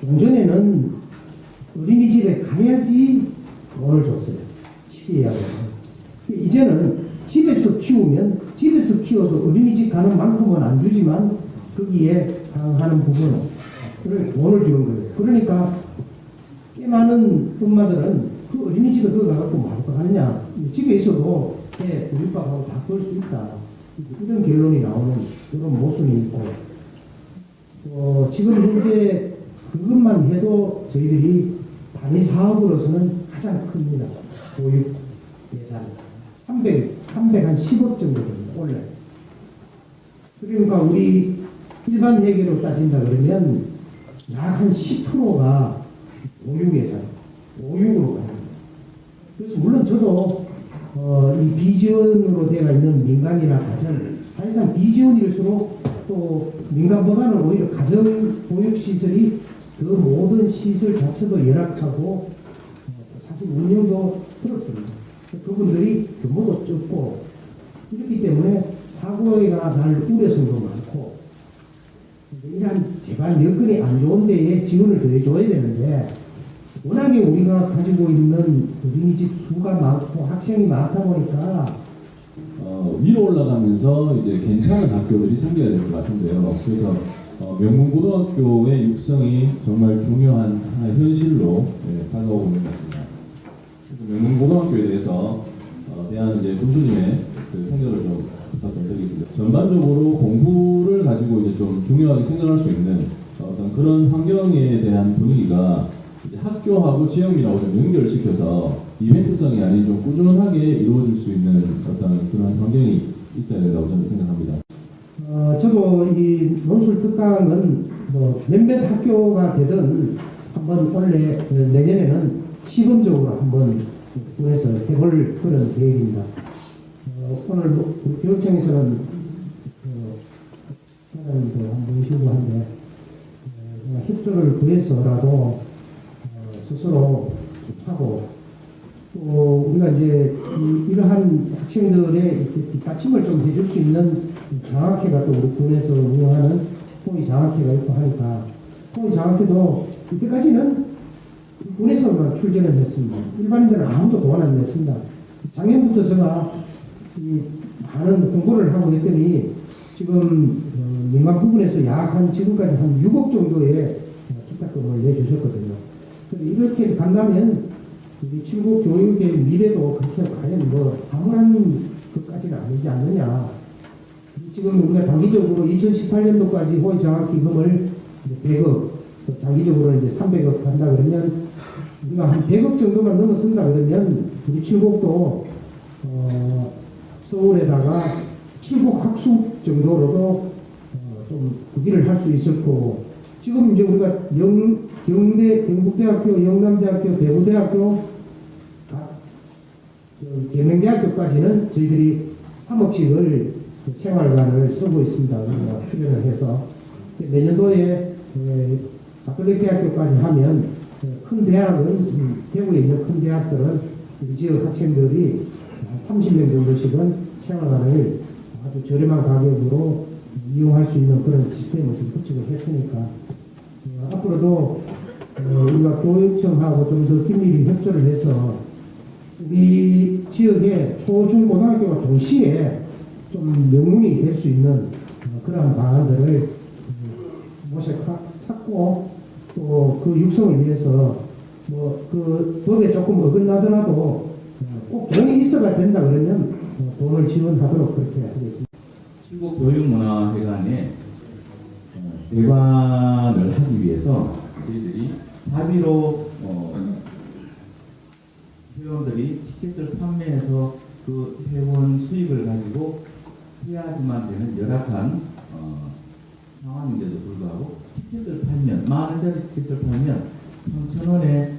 좀 전에는 어린이집에 가야지 돈을 줬어요. 치료해야 돼요. 이제는 집에서 키워도 어린이집 가는 만큼은 안 주지만 거기에 상하는 부분을 돈을 주는 거예요. 그러니까 꽤 많은 엄마들은 그 어린이집에 그거 가갖고 뭐 할 거 하느냐, 집에 있어도 애 우리밥하고 다 볼 수 있다, 이런 결론이 나오는 그런 모순이 있고, 지금 현재 그것만 해도 저희들이 단위 사업으로서는 가장 큽니다. 보육 예산 310억 정도 됩니다. 원래. 그러니까 우리 일반 회계로 따진다 그러면 약 한 10%가 보육 예산, 보육으로 갑니다. 그래서 물론 저도 이 비지원으로 되어 있는 민간이나 가정, 사실상 비지원일수록 또 민간보다는 오히려 가정 보육시설이 그 모든 시설 자체도 열악하고 사실 운영도 어렵습니다. 그분들이 규모도 적고 이렇기 때문에 사고가 날 우려성도 많고 이러한 재반 여건이 안 좋은 데에 지원을 더해줘야 되는데 워낙에 우리가 가지고 있는 어린이집 수가 많고 학생이 많다 보니까 위로 올라가면서 이제 괜찮은 학교들이 생겨야 될 것 같은데요. 그래서 명문고등학교의 육성이 정말 중요한 하나의 현실로 다가오고 있는 것 같습니다. 그래서 명문고등학교에 대해서 대한 이제 교수님의 그 생각을 좀 부탁 좀 드리겠습니다. 전반적으로 공부를 가지고 이제 좀 중요하게 생각할 수 있는 어떤 그런 환경에 대한 분위기가 이제 학교하고 지역민하고 좀 연결시켜서 이벤트성이 아닌 좀 꾸준하게 이루어질 수 있는 어떤 그런 환경이 있어야 된다고 저는 생각합니다. 저도 이 논술 특강은 뭐 몇몇 학교가 되든 한번 원래 내년에는 시범적으로 한번 군에서 해볼 그런 계획입니다. 오늘 우리 교육청에서는 사장님도 한번 오시고 한데 협조를 구해서라도 스스로 하고 또 우리가 이제 이러한 학생들의 뒷받침을 좀 해줄 수 있는 장학회가 또 우리 군에서 운영하는 호의 장학회가 있고 하니까 호의 장학회도 이때까지는 군에서만 출전을 했습니다. 일반인들은 아무도 도움 안 냈습니다. 작년부터 제가 많은 공부를 하고 했더니 지금 민간 부분에서 약 한 지금까지 한 6억 정도의 기탁금을 내주셨거든요. 이렇게 간다면 우리 칠곡 교육의 미래도 그렇게 과연 뭐 아무런 것까지는 아니지 않느냐. 지금 우리가 단기적으로 2018년도까지 호의 장학기금을 100억, 장기적으로 이제 300억 한다 그러면 우리가 한 100억 정도만 넘어선다 그러면 우리 칠곡도 서울에다가 칠곡 학습 정도로도 좀 구비를 할 수 있을 거고 지금 이제 우리가 경대, 경북대학교, 영남대학교, 대구대학교, 계명대학교까지는 저희들이 3억씩을 생활관을 쓰고 있습니다. 우리가 출연을 해서 내년도에 가톨릭 대학교까지 하면 큰 대학은 대구에 있는 큰 대학들은 우리 지역 학생들이 한 30명 정도씩은 생활관을 아주 저렴한 가격으로 이용할 수 있는 그런 시스템을 지금 구축을 했으니까 앞으로도 우리가 교육청하고 좀 더 긴밀히 협조를 해서 우리 지역의 초, 중, 고등학교가 동시에 좀 명문이 될 수 있는 그러한 방안들을 찾고 또 그 육성을 위해서 뭐 그 법에 조금 어긋나더라도 꼭 돈이 있어야 된다 그러면 돈을 지원하도록 그렇게 하겠습니다. 칠곡교육문화회관에 대관을 하기 위해서 저희들이 자비로 회원들이 티켓을 판매해서 그 회원 수익을 가지고 해야지만 되는 열악한 상황인데도 불구하고 티켓을 팔면 10,000원짜리 티켓을 팔면 3,000원의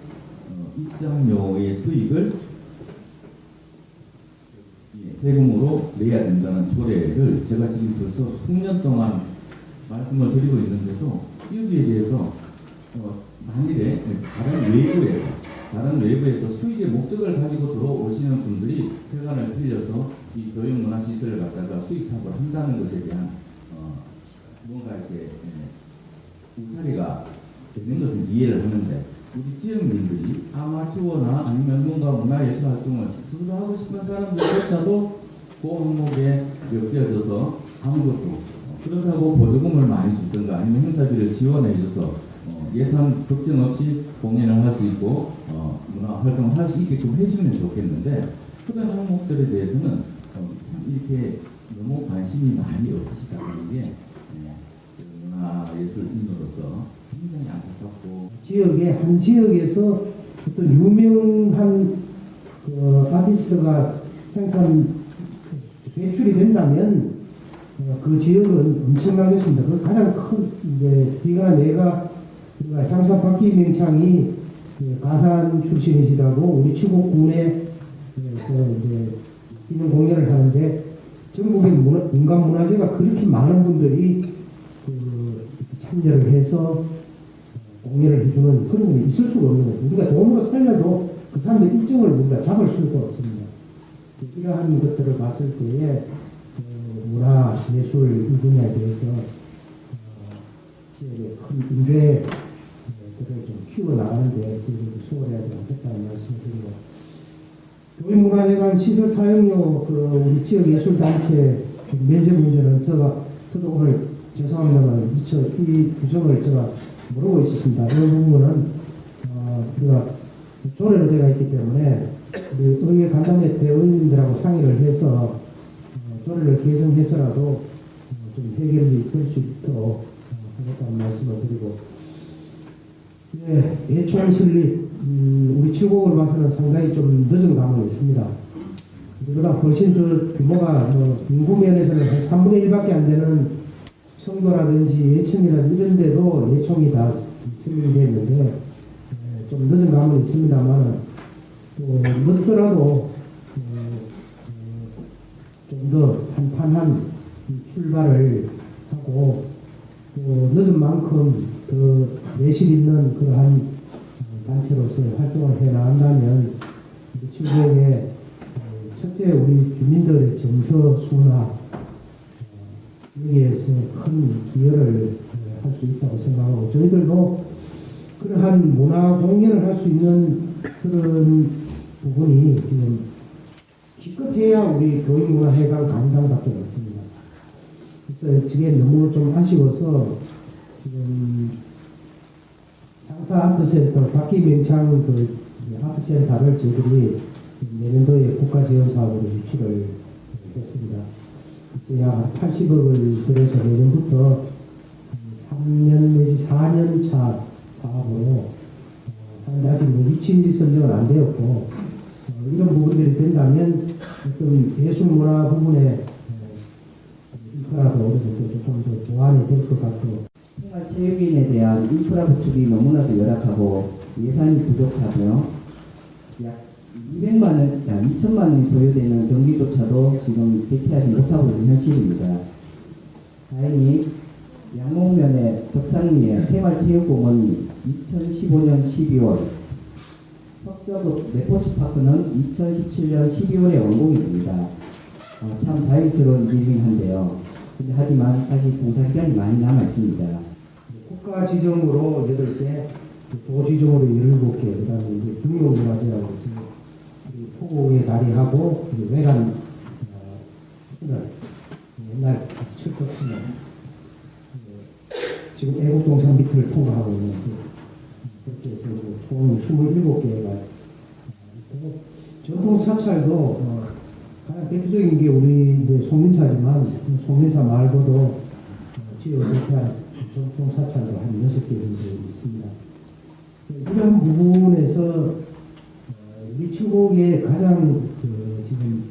입장료의 수익을 세금으로 내야 된다는 조례를 제가 지금 벌써 수년 동안 말씀을 드리고 있는데도 여기에 대해서 만일에 다른 외부에서 수익의 목적을 가지고 들어오시는 분들이 회관을 빌려서 이 교육문화시설을 갖다가 수익 사업을 한다는 것에 대한 뭔가 이렇게 울타리가 되는 것은 이해를 하는데 우리 지역민들이 아마추어나 아니면 뭔가 문화예술 활동을 하고 싶은 사람들조차도 그 항목에 엮여져서 아무것도 그렇다고 보조금을 많이 주든가 아니면 행사비를 지원해줘서 예산 걱정 없이 공연을 할 수 있고 문화 활동을 할 수 있게끔 해주면 좋겠는데 그런 항목들에 대해서는 참 이렇게 너무 관심이 많이 없으시다는 게 문화예술인으로서 굉장히 안타깝고 지역의 한 지역에서 어떤 유명한 그 아티스트가 생산 배출이 된다면 그 지역은 엄청나겠습니다. 그 가장 큰 이제 비가 내가 우리가 향사 바퀴 명창이 가산 출신이시라고 우리 치곡군에서 이제 기념 공연을 하는데 전국의 민간 문화재가 그렇게 많은 분들이 참여를 해서 공연을 해주는 그런 게 있을 수가 없는 거죠. 우리가 돈으로 살려도 그 사람의 일정을 우리가 잡을 수가 없습니다. 이러한 것들을 봤을 때에 문화, 예술 이 분야에 대해서 지역의 큰 인재들을 좀 키워나가는데 수월해야 되겠다는 말씀을 드리고, 교육문화회관 시설 사용료 우리 지역 예술단체 면제 문제는 저도 오늘 죄송합니다만 이 규정을 제가 모르고 있었습니다. 이 부분은 우리가 조례로 되어 있기 때문에 우리 의회 간담회 때 의원님들하고 상의를 해서 조례를 개정해서라도 좀 해결이 될 수 있도록 하겠다는 말씀을 드리고, 예총 설립 우리 칠곡을 봐서는 상당히 좀 늦은 감은 있습니다. 그보다 훨씬 더 규모가 인구 면에서는 한 3분의 1밖에 안 되는 청도라든지 예천이라든지 이런 데도 예총이 다 설립됐는데 좀 늦은 감은 있습니다만 또 늦더라도 좀 더 한판한 출발을 하고 또 늦은 만큼 더 내실 있는 그러한 단체로서 활동을 해 나간다면 우리 칠곡에 첫째 우리 주민들의 정서 순화 여기에서 큰 기여를 할 수 있다고 생각하고, 저희들도 그러한 문화 공연을 할 수 있는 그런 부분이 지금 기껏해야 우리 교육문화회관 강당밖에 없습니다. 그래서 저게 너무 좀 아쉬워서 지금 향사 아트센터 바퀴 명창 아트센터를 저희들이 내년도에 국가지원사업으로 유치를 했습니다. 그래서 약 80억을 들여서 내년부터 3년 내지 4년 차 사업으로 하는데 아직 위치 선정은 안 되었고, 이런 부분들이 된다면 어떤 예술문화 부분에 인프라도 어느 정도 조금 더 보완이 될 것 같고, 생활체육인에 대한 인프라 구축이 너무나도 열악하고 예산이 부족하며 약 2천만 원이 소요되는 경기조차도 지금 개최하지 못하고 있는 현실입니다. 다행히 양목면의 덕산리의 생활체육공원이 2015년 12월, 석저구 레포츠파크는 2017년 12월에 완공이 됩니다. 참 다행스러운 일이긴 한데요. 근데 하지만 아직 공사 기간이 많이 남아 있습니다. 국가 지정으로 8개, 도 지정으로 17개, 그 다음에 이제 중요문화재라고 있습니다. 포구의 다리하고 외관 옛날 철도시는 지금 애국동산 밑을 통과하고 있는 그렇게 해서 총 27개가 있고, 전통 사찰도 가장 대표적인 게 우리 이제 송림사지만 송림사 말고도 지역을 대표한 전통 사찰도 한 6개 정도 있습니다. 이런 부분에서 우리 칠곡의 가장 지금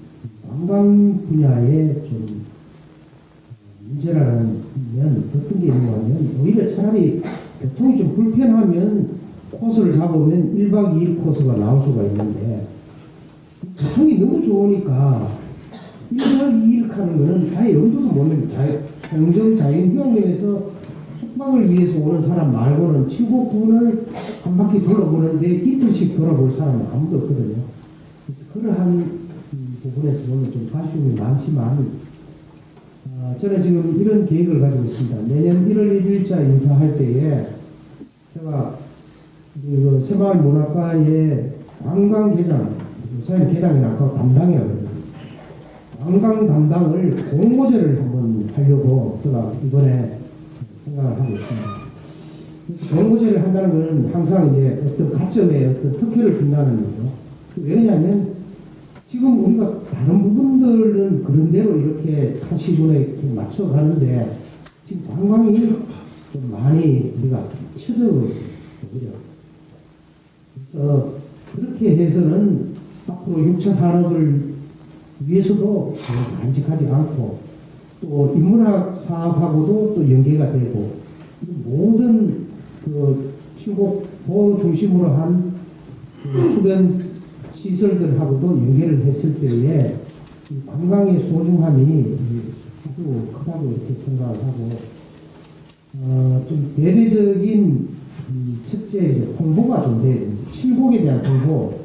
관광 분야에 좀 문제라는 어떤 게 있냐면, 오히려 차라리 교통이 좀 불편하면 코스를 잡으면 1박 2일 코스가 나올 수가 있는데, 교통이 너무 좋으니까 1박 2일 가는 거는 아예 염두도 못 내고 공정 자연휴양림에서 숙박을 위해서 오는 사람 말고는 칠곡군을 한 바퀴 돌아보는데 이틀씩 돌아볼 사람은 아무도 없거든요. 그래서 그러한 부분에서 보면 좀 아쉬움이 많지만, 저는 지금 이런 계획을 가지고 있습니다. 내년 1월 1일자 인사할 때에 제가 그 새마을 문학과의 관광 개장, 요새는 개장이 아까 담당이라고 그래요. 관광 담당을 공모제를 한번 하려고 제가 이번에 생각을 하고 있습니다. 그래서 공모제를 한다는 것은 항상 이제 어떤 가점에 어떤 특혜를 준다는 거죠. 왜냐하면 지금 우리가 다른 부분들은 그런 대로 이렇게 한 시즌에 맞춰가는데 지금 관광이 좀 많이 우리가 쳐져 있습니다. 그래서 그렇게 해서는 앞으로 6차 산업을 위해서도 간직하지 않고 또 인문학 사업하고도 또 연계가 되고 모든 그 칠곡 보호 중심으로 한 주변 시설들하고도 연계를 했을 때에 이 관광의 소중함이 아주 크다고 이렇게 생각을 하고 좀 대대적인 첫째 이제 홍보가 좀 돼야 됩니다. 칠곡에 대한 홍보.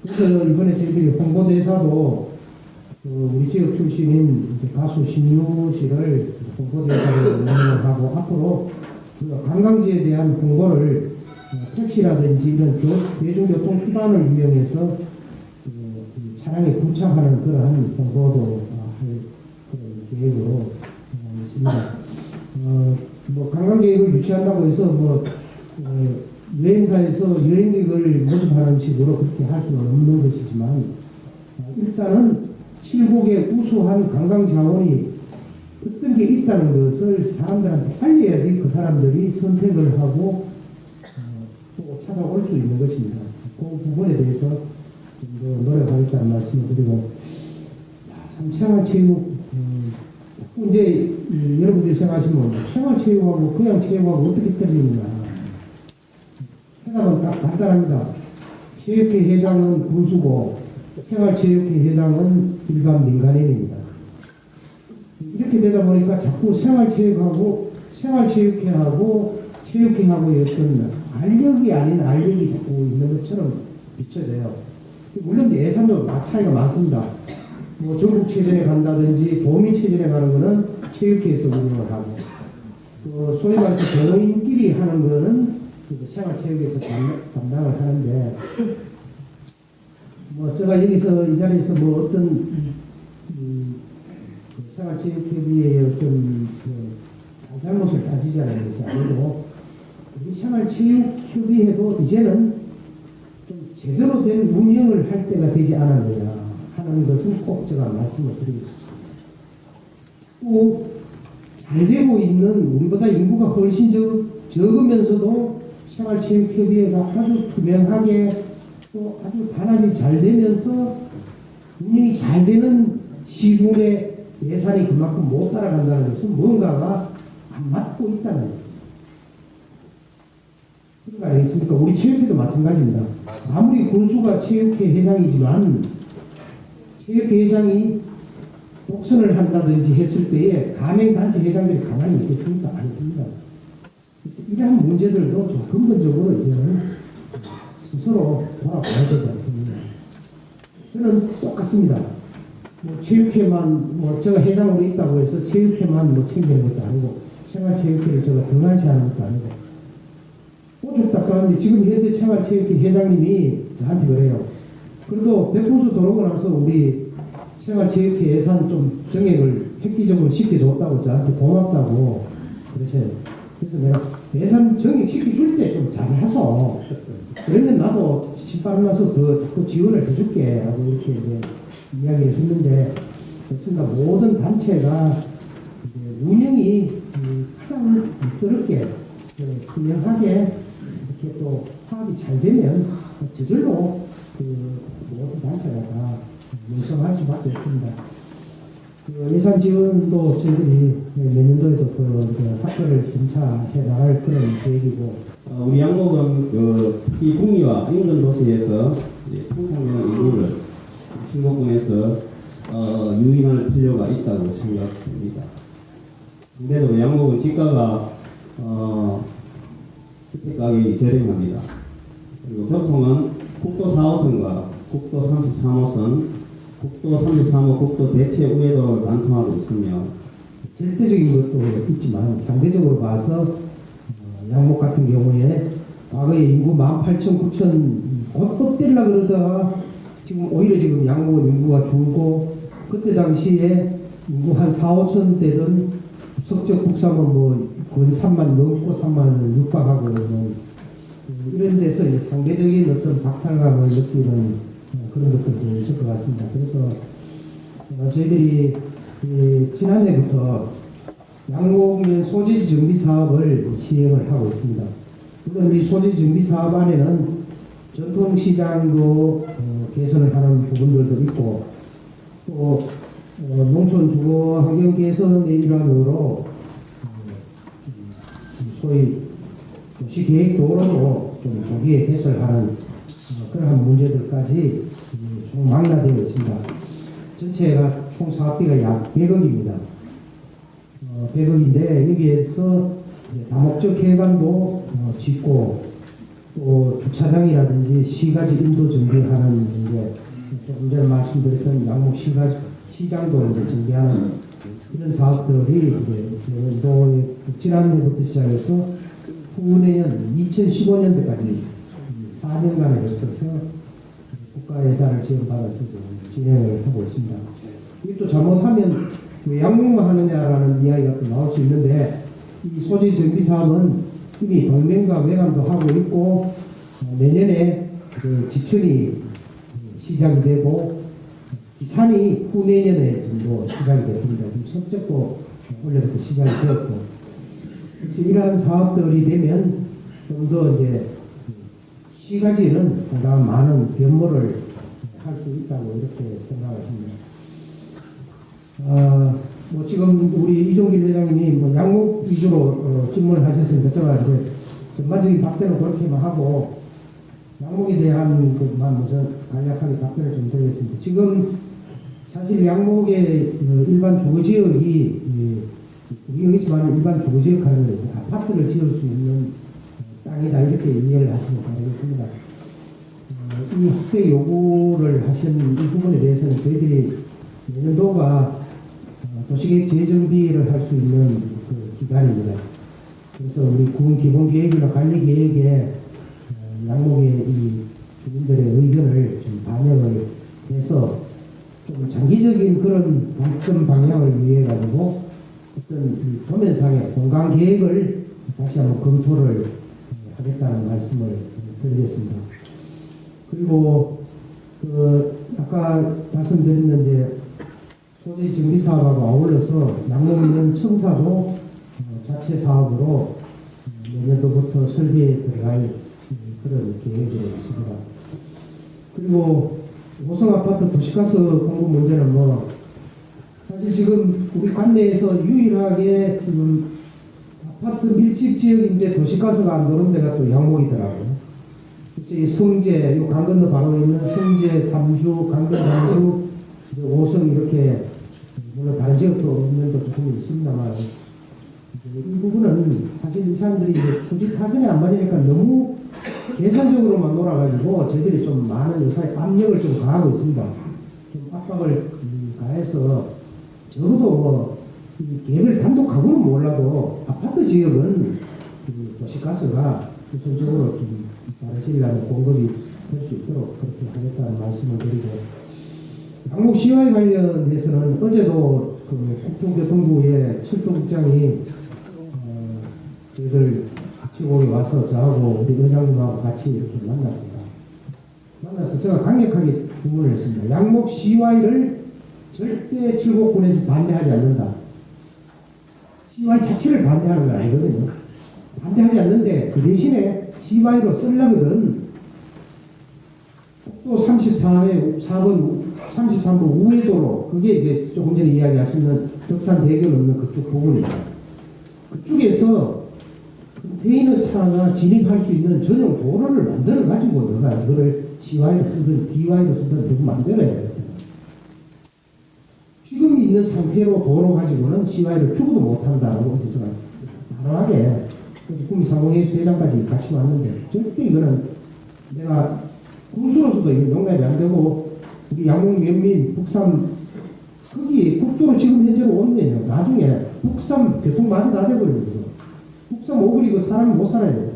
그래서 이번에 저희들이 홍보대사도 우리 지역 출신인 이제 가수 신유 씨를 홍보대사로 임명하고 앞으로 그 관광지에 대한 홍보를 택시라든지 이런 대중교통 수단을 이용해서 차량에 부착하는 그러한 홍보도 할 그런 계획으로 있습니다. 뭐 관광계획을 유치한다고 해서 여행사에서 여행객을 모집하는 식으로 그렇게 할 수는 없는 것이지만 일단은 칠곡의 우수한 관광 자원이 어떤 게 있다는 것을 사람들한테 알려야지 그 사람들이 선택을 하고 또 찾아올 수 있는 것입니다. 그 부분에 대해서 좀 더 노력하겠다는 말씀을 드리고 참 생활체육 자꾸 이제 여러분들이 생각하시면 생활체육하고 그냥 체육하고 어떻게 틀리느냐. 해답은 딱 간단합니다. 체육회 회장은 군수고 생활체육회 회장은 일반 민간인입니다. 이렇게 되다 보니까 자꾸 생활체육하고 생활체육회하고 체육회하고의 어떤 알력이 아닌 알력이 자꾸 있는 것처럼 비춰져요. 물론 예산도 차이가 많습니다. 뭐 전국체전에 간다든지 도민체전에 가는 거는 체육회에서 운영을 하고 또 소위 말해서 변호인끼리 하는 거는 생활체육에서 담당을 하는데 뭐 제가 여기서 이 자리에서 뭐 어떤 생활체육협의회의 어떤 잘못을 따지자는 것이 아니고 우리 생활체육협의회도 이제는 좀 제대로 된 운영을 할 때가 되지 않았느냐 하는 것은 꼭 제가 말씀을 드리고 싶습니다. 자꾸 잘 되고 있는 우리보다 인구가 훨씬 적으면서도 생활체육협의회가 아주 투명하게 또 아주 단합이 잘 되면서 운영이 잘 되는 시군의 예산이 그만큼 못 따라간다는 것은 뭔가가 안 맞고 있다는 거예요. 그런 거 아니겠습니까? 우리 체육회도 마찬가지입니다. 아무리 군수가 체육회 회장이지만 체육회 회장이 독선을 한다든지 했을 때에 가맹단체 회장들이 가만히 있겠습니까? 아니습니다. 그래서 이러한 문제들도 좀 근본적으로 이제는 스스로 돌아봐야 되지 않겠느냐. 저는 똑같습니다. 뭐 체육회만 뭐 제가 회장으로 있다고 해서 체육회만 뭐 챙기는 것도 아니고 생활체육회를 제가 등한시하는 것도 아니고 오죽답답한데 지금 현재 생활체육회 회장님이 저한테 그래요. 그래도 백분수 들어오고 나서 우리 생활체육회 예산 좀 정액을 획기적으로 시켜줬다고 저한테 고맙다고 그러세요. 그래서 내가 예산 정액 시켜줄 때 좀 잘해서 그러면 나도 신바람 나서 더 자꾸 지원을 해줄게 하고 이렇게 이제 이야기를 했는데 그렇습니다. 모든 단체가 운영이 가장 부드럽게 투명하게 이렇게 또 화합이 잘 되면 저절로 모든 단체가 다 명성할 수밖에 없습니다. 예산 지원도 저희들이 내년도에도 학교를 점차해 나갈 그런 계획이고 우리 양목은 특히 북미와 인근 도시에서 평상명 인구를 칠곡군에서 유인할 필요가 있다고 생각됩니다. 그래서 양목은 지가가 주택가격이 저렴합니다. 그리고 교통은 국도 4호선과 국도 33호선, 국도 33호 국도 대체 우회도를 관통하고 있으며 절대적인 것도 있지만 상대적으로 봐서 양목 같은 경우에 과거에 인구 18,000, 9,000 곧 때리려고 그러다가 지금 오히려 지금 양목은 인구가 줄고 그때 당시에 인구 한 4, 5천 되던 석적 국산은 뭐 거의 3만 넘고 3만을 육박하고 있는 이런 데서 이제 상대적인 어떤 박탈감을 느끼는 그런 것들도 있을 것 같습니다. 그래서 저희들이 지난해부터 양곡면 소재지 정비 사업을 시행을 하고 있습니다. 물론 이 소재지 정비 사업 안에는 전통시장도 개선을 하는 부분들도 있고 또 농촌 주거 환경 개선의 일환으로 소위 도시계획도로도 좀 조기에 개설하는 그러한 문제들까지 총 망라되어 있습니다. 전체가 총 사업비가 약 100억입니다. 100억인데 여기에서 다목적 해관도 짓고 또 주차장이라든지 시가지 인도 정비하는 이제 조금 전에 말씀드렸던 양목 시장도 이제 정비하는 이런 사업들이 이제 지난 해부터 시작해서 후내년 2015년도까지 4년간에 걸쳐서 국가 예산을 지원받아서 진행을 하고 있습니다. 이게 또 잘못하면 왜 양목만 하느냐라는 이야기가 또 나올 수 있는데 이 소재 정비 사업은 이미 동맹과 외관도 하고 있고 내년에 그 지천이 시작이 되고 기산이 후내년에 정도 시작이 됩니다. 지금 성적도 원래부터 시작이 되었고 그래서 이러한 사업들이 되면 좀 더 이제 시가지는 상당한 많은 변모를 할 수 있다고 이렇게 생각합니다. 뭐 지금 우리 이종길 회장님이 뭐 양목 위주로 질문을 하셨으니까 제가 이제 전반적인 답변을 그렇게만 하고 양목에 대한 것만 먼저 간략하게 답변을 좀 드리겠습니다. 지금 사실 양목의 일반 주거지역이 우리 여기서 말하는 일반 주거지역 하는 건 아파트를 지을 수 있는 땅이다 이렇게 이해를 하시면 되겠습니다. 이 확대 요구를 하신 이 부분에 대해서는 저희들이 내년도가 도시계획 재정비를 할 수 있는 그 기간입니다. 그래서 우리 군 기본계획이나 관리계획에 양목의 이 주민들의 의견을 좀 반영을 해서 좀 장기적인 그런 발전 방향을 위해 가지고 어떤 도면상의 공간 계획을 다시 한번 검토를 하겠다는 말씀을 드리겠습니다. 그리고 아까 말씀드렸는데 소재 정비 사업하고 아울러서 양목 있는 청사도 자체 사업으로 내년도부터 설비에 들어갈 그런 계획이 있습니다. 그리고 고성 아파트 도시가스 공급 문제는 뭐 사실 지금 우리 관내에서 유일하게 지금 아파트 밀집 지역인데 도시가스가 안 들어오는 데가 또 양목이더라고요. 그래서 이 성재, 이 강 건너 바로 있는 성재, 삼주, 강변, 삼주, 오성 이렇게 물론 다른 지역도 없는 것도 조금 있습니다만 이 부분은 사실 이 사람들이 이제 수직 타선이 안 맞으니까 너무 계산적으로만 놀아가지고 저희들이 좀 많은 요사에 압력을 좀 가하고 있습니다. 좀 압박을 가해서 적어도 뭐 계획을 단독하고는 몰라도 아파트 지역은 도시가스가 우선적으로 좀 빠른 시일 안에 공급이 될 수 있도록 그렇게 하겠다는 말씀을 드리고 양목 시와에 관련해서는 어제도 그 국토교통부의 철도국장이 저희들 지역에 와서 저하고 우리 의장님하고 같이 이렇게 만났습니다. 만나서 제가 강력하게 주문을 했습니다. 양목 시와이를 절대 칠곡군에서 반대하지 않는다. 시와이 자체를 반대하는 건 아니거든요. 반대하지 않는데 그 대신에 시와이로 쓰려거든 또 34회 4번 33번 우회도로 그게 이제 조금 전에 이야기하시는 덕산대교 넘는 그쪽 부분입니다. 그쪽에서 컨테이너 차가 진입할 수 있는 전용 도로를 만들어 가지고 내가 이거를 CY로 쓰든 DY로 쓰든 누구 만들어야 돼요. 지금 있는 상태로 도로 가지고는 CY를 죽어도 못한다고 어디서 단호하게 국민상공회의소 회장까지 같이 왔는데 절대 이거는 내가 군수로서도 이거 용납이 안 되고 우리 양목 면민 북삼 거기 국도로 지금 현재로 오면요 나중에 북삼 교통마저 다 돼버려요. 북삼 오그리고 사람이 못 살아요.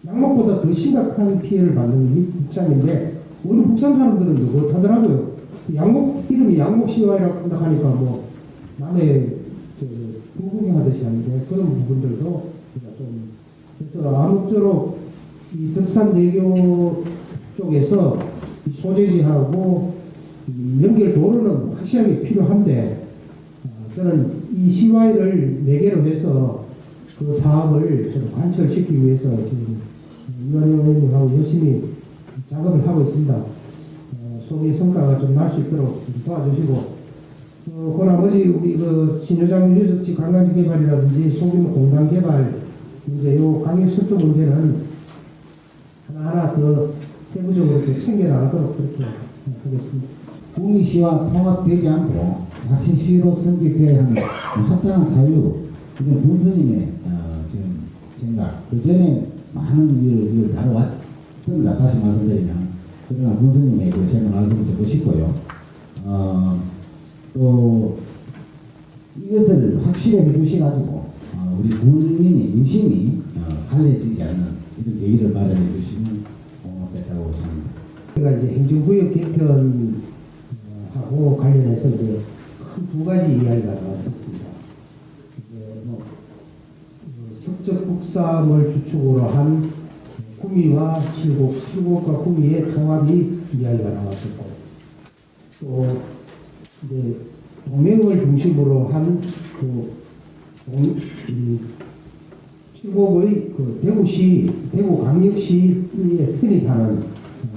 양목보다 더 심각한 피해를 받는 게 북삼인데 오늘 북삼 사람들은 못하더라고요. 양목 이름이 양목시와이라고 한다 하니까 뭐 남의 부구경하듯이 하는데 그런 부분들도 좀 그래서 아무쪼록 이 덕산대교 쪽에서 소재지하고 연결 도로는 확실하게 필요한데 저는 이 CY를 매개로 해서 그 사업을 좀 관철시키기 위해서 지금 이완영 의원님하고 열심히 작업을 하고 있습니다. 소기의 성과가 좀 날 수 있도록 도와주시고, 그 나머지 우리 그 신효장 유적지 관광지 개발이라든지 소규모 공간 개발 문제, 요 강의 설득 문제는 하나하나 더 세부적으로 또 챙겨나가도록 그렇게 하겠습니다. 구미시와 통합되지 않고 자체 시로 성립되어야 하는 합당한 사유, 이건 군수님의 지금 생각, 그 전에 많은 일을 다뤄왔던 것 다시 말씀드리면, 그러나 군수님의 그 생각 말씀을 듣고 싶고요. 또 이것을 확실히 해주셔가지고 우리 국민의 민심이 갈라지지 않는 이런 계기를 마련해 주시면 고맙겠다고 생각합니다. 제가 이제 행정구역 개편하고 관련해서 이제 큰 두 가지 이야기가 나왔었습니다. 이제 석적 국삼을 주축으로 한 구미와 칠곡, 칠곡과 구미의 통합이 이야기가 나왔었고, 또 이제 동맹을 중심으로 한 칠곡의 그 대구시, 대구광역시에 편입하는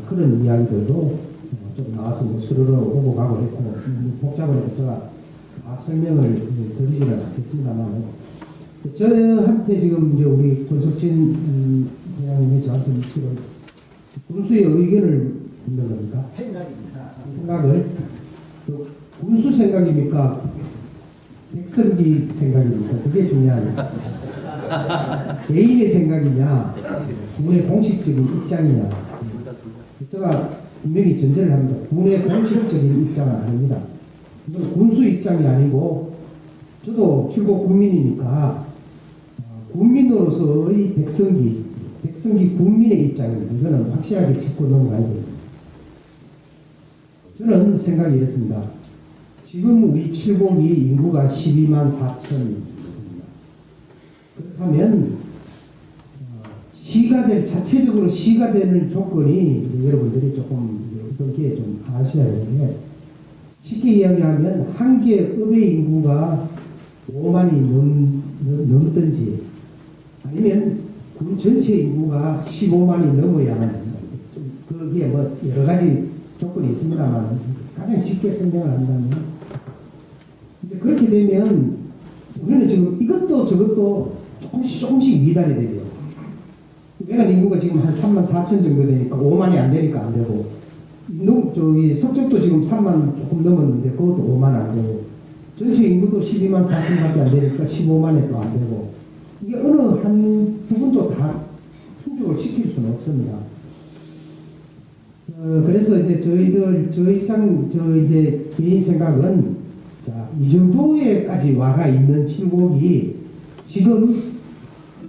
그런 이야기들도 좀 나와서 뭐 스르르 오고 가고 했고, 복잡하니까 제가 다 설명을 드리지는 않겠습니다만, 저한테 지금 이제 우리 권석진 회장님이 저한테 지금 군수의 의견을 묻는 겁니까? 생각을 군수 생각입니까? 백성기 생각입니까? 그게 중요합니다. 개인의 생각이냐, 군의 공식적인 입장이냐. 제가 분명히 전제를 합니다. 군의 공식적인 입장은 아닙니다. 이건 군수 입장이 아니고, 저도 칠곡 군민이니까 국민으로서의 백성기 국민의 입장입니다. 이거는 확실하게 짚고 넘어가야 됩니다. 저는 생각이 이렇습니다. 지금 우리 칠곡이 인구가 12만 4천입니다. 그렇다면 시가 될, 자체적으로 시가 되는 조건이 여러분들이 조금 어떤 게 좀 아셔야 되는데, 쉽게 이야기하면 한 개의 읍의 인구가 5만이 넘든지, 아니면 군 전체 인구가 15만이 넘어야만, 그게 뭐 여러 가지 조건이 있습니다만, 가장 쉽게 설명을 한다면, 이제 그렇게 되면 우리는 지금 이것도 저것도 조금씩 미달이 되죠. 외관 인구가 지금 한 3만 4천 정도 되니까 5만이 안 되니까 안 되고, 저기 석적도 지금 3만 조금 넘었는데 그것도 5만 안 되고, 전체 인구도 12만 4천밖에 안 되니까 15만에 또 안 되고, 이게 어느 한 부분도 다 충족을 시킬 수는 없습니다. 그래서 이제 저 이제 개인 생각은, 자, 이 정도에까지 와가 있는 칠곡이 지금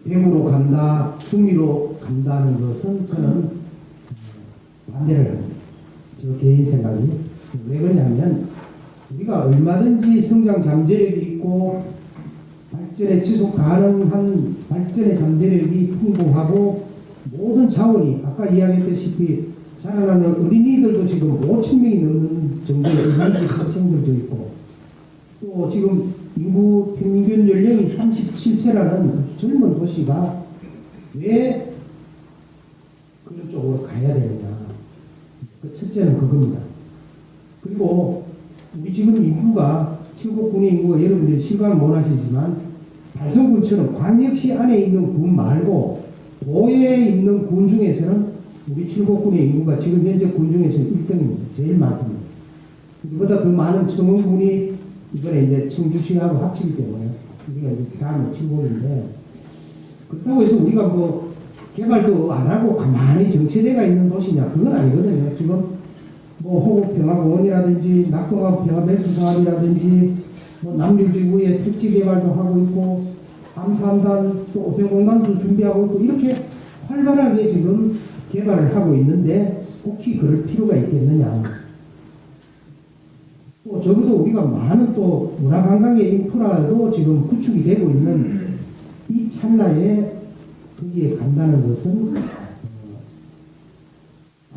대구로 간다, 구미로 간다는 것은 저는 반대를 합니다. 저 개인 생각이. 왜 그러냐면, 우리가 얼마든지 성장 잠재력이 있고 발전에 지속 가능한 발전의 잠재력이 풍부하고, 모든 자원이 아까 이야기했다시피 자라나는 어린이들도 지금 5천 명이 넘는 정도의 어린이집 학생들도 있고, 또 지금 인구 평균 연령이 37세라는 젊은 도시가 왜 그런 쪽으로 가야 되느냐. 그 첫째는 그겁니다. 그리고 우리 지금 인구가, 칠곡군의 인구가 여러분들이 실감을 못 하시지만, 달성군처럼 광역시 안에 있는 군 말고 도에 있는 군 중에서는 우리 칠곡군의 인구가 지금 현재 군 중에서 1등입니다. 제일 많습니다. 이보다 더 많은 청원군이 이번에 이제 청주시하고 합치기 때문에 우리가 이제 다음에 칠곡인데, 그렇다고 해서 우리가 뭐 개발도 안 하고 가만히 정체대가 있는 도시냐, 그건 아니거든요. 지금 뭐 호국평화공원이라든지 낙동강 평화벨트 사업이라든지 뭐 남율지구에 택지 개발도 하고 있고, 3.3단 또 오평공단도 준비하고 있고, 이렇게 활발하게 지금 개발을 하고 있는데 꼭히 그럴 필요가 있겠느냐. 또 적어도 우리가 많은 또 문화관광의 인프라도 지금 구축이 되고 있는 이 찰나에 거기에 간다는 것은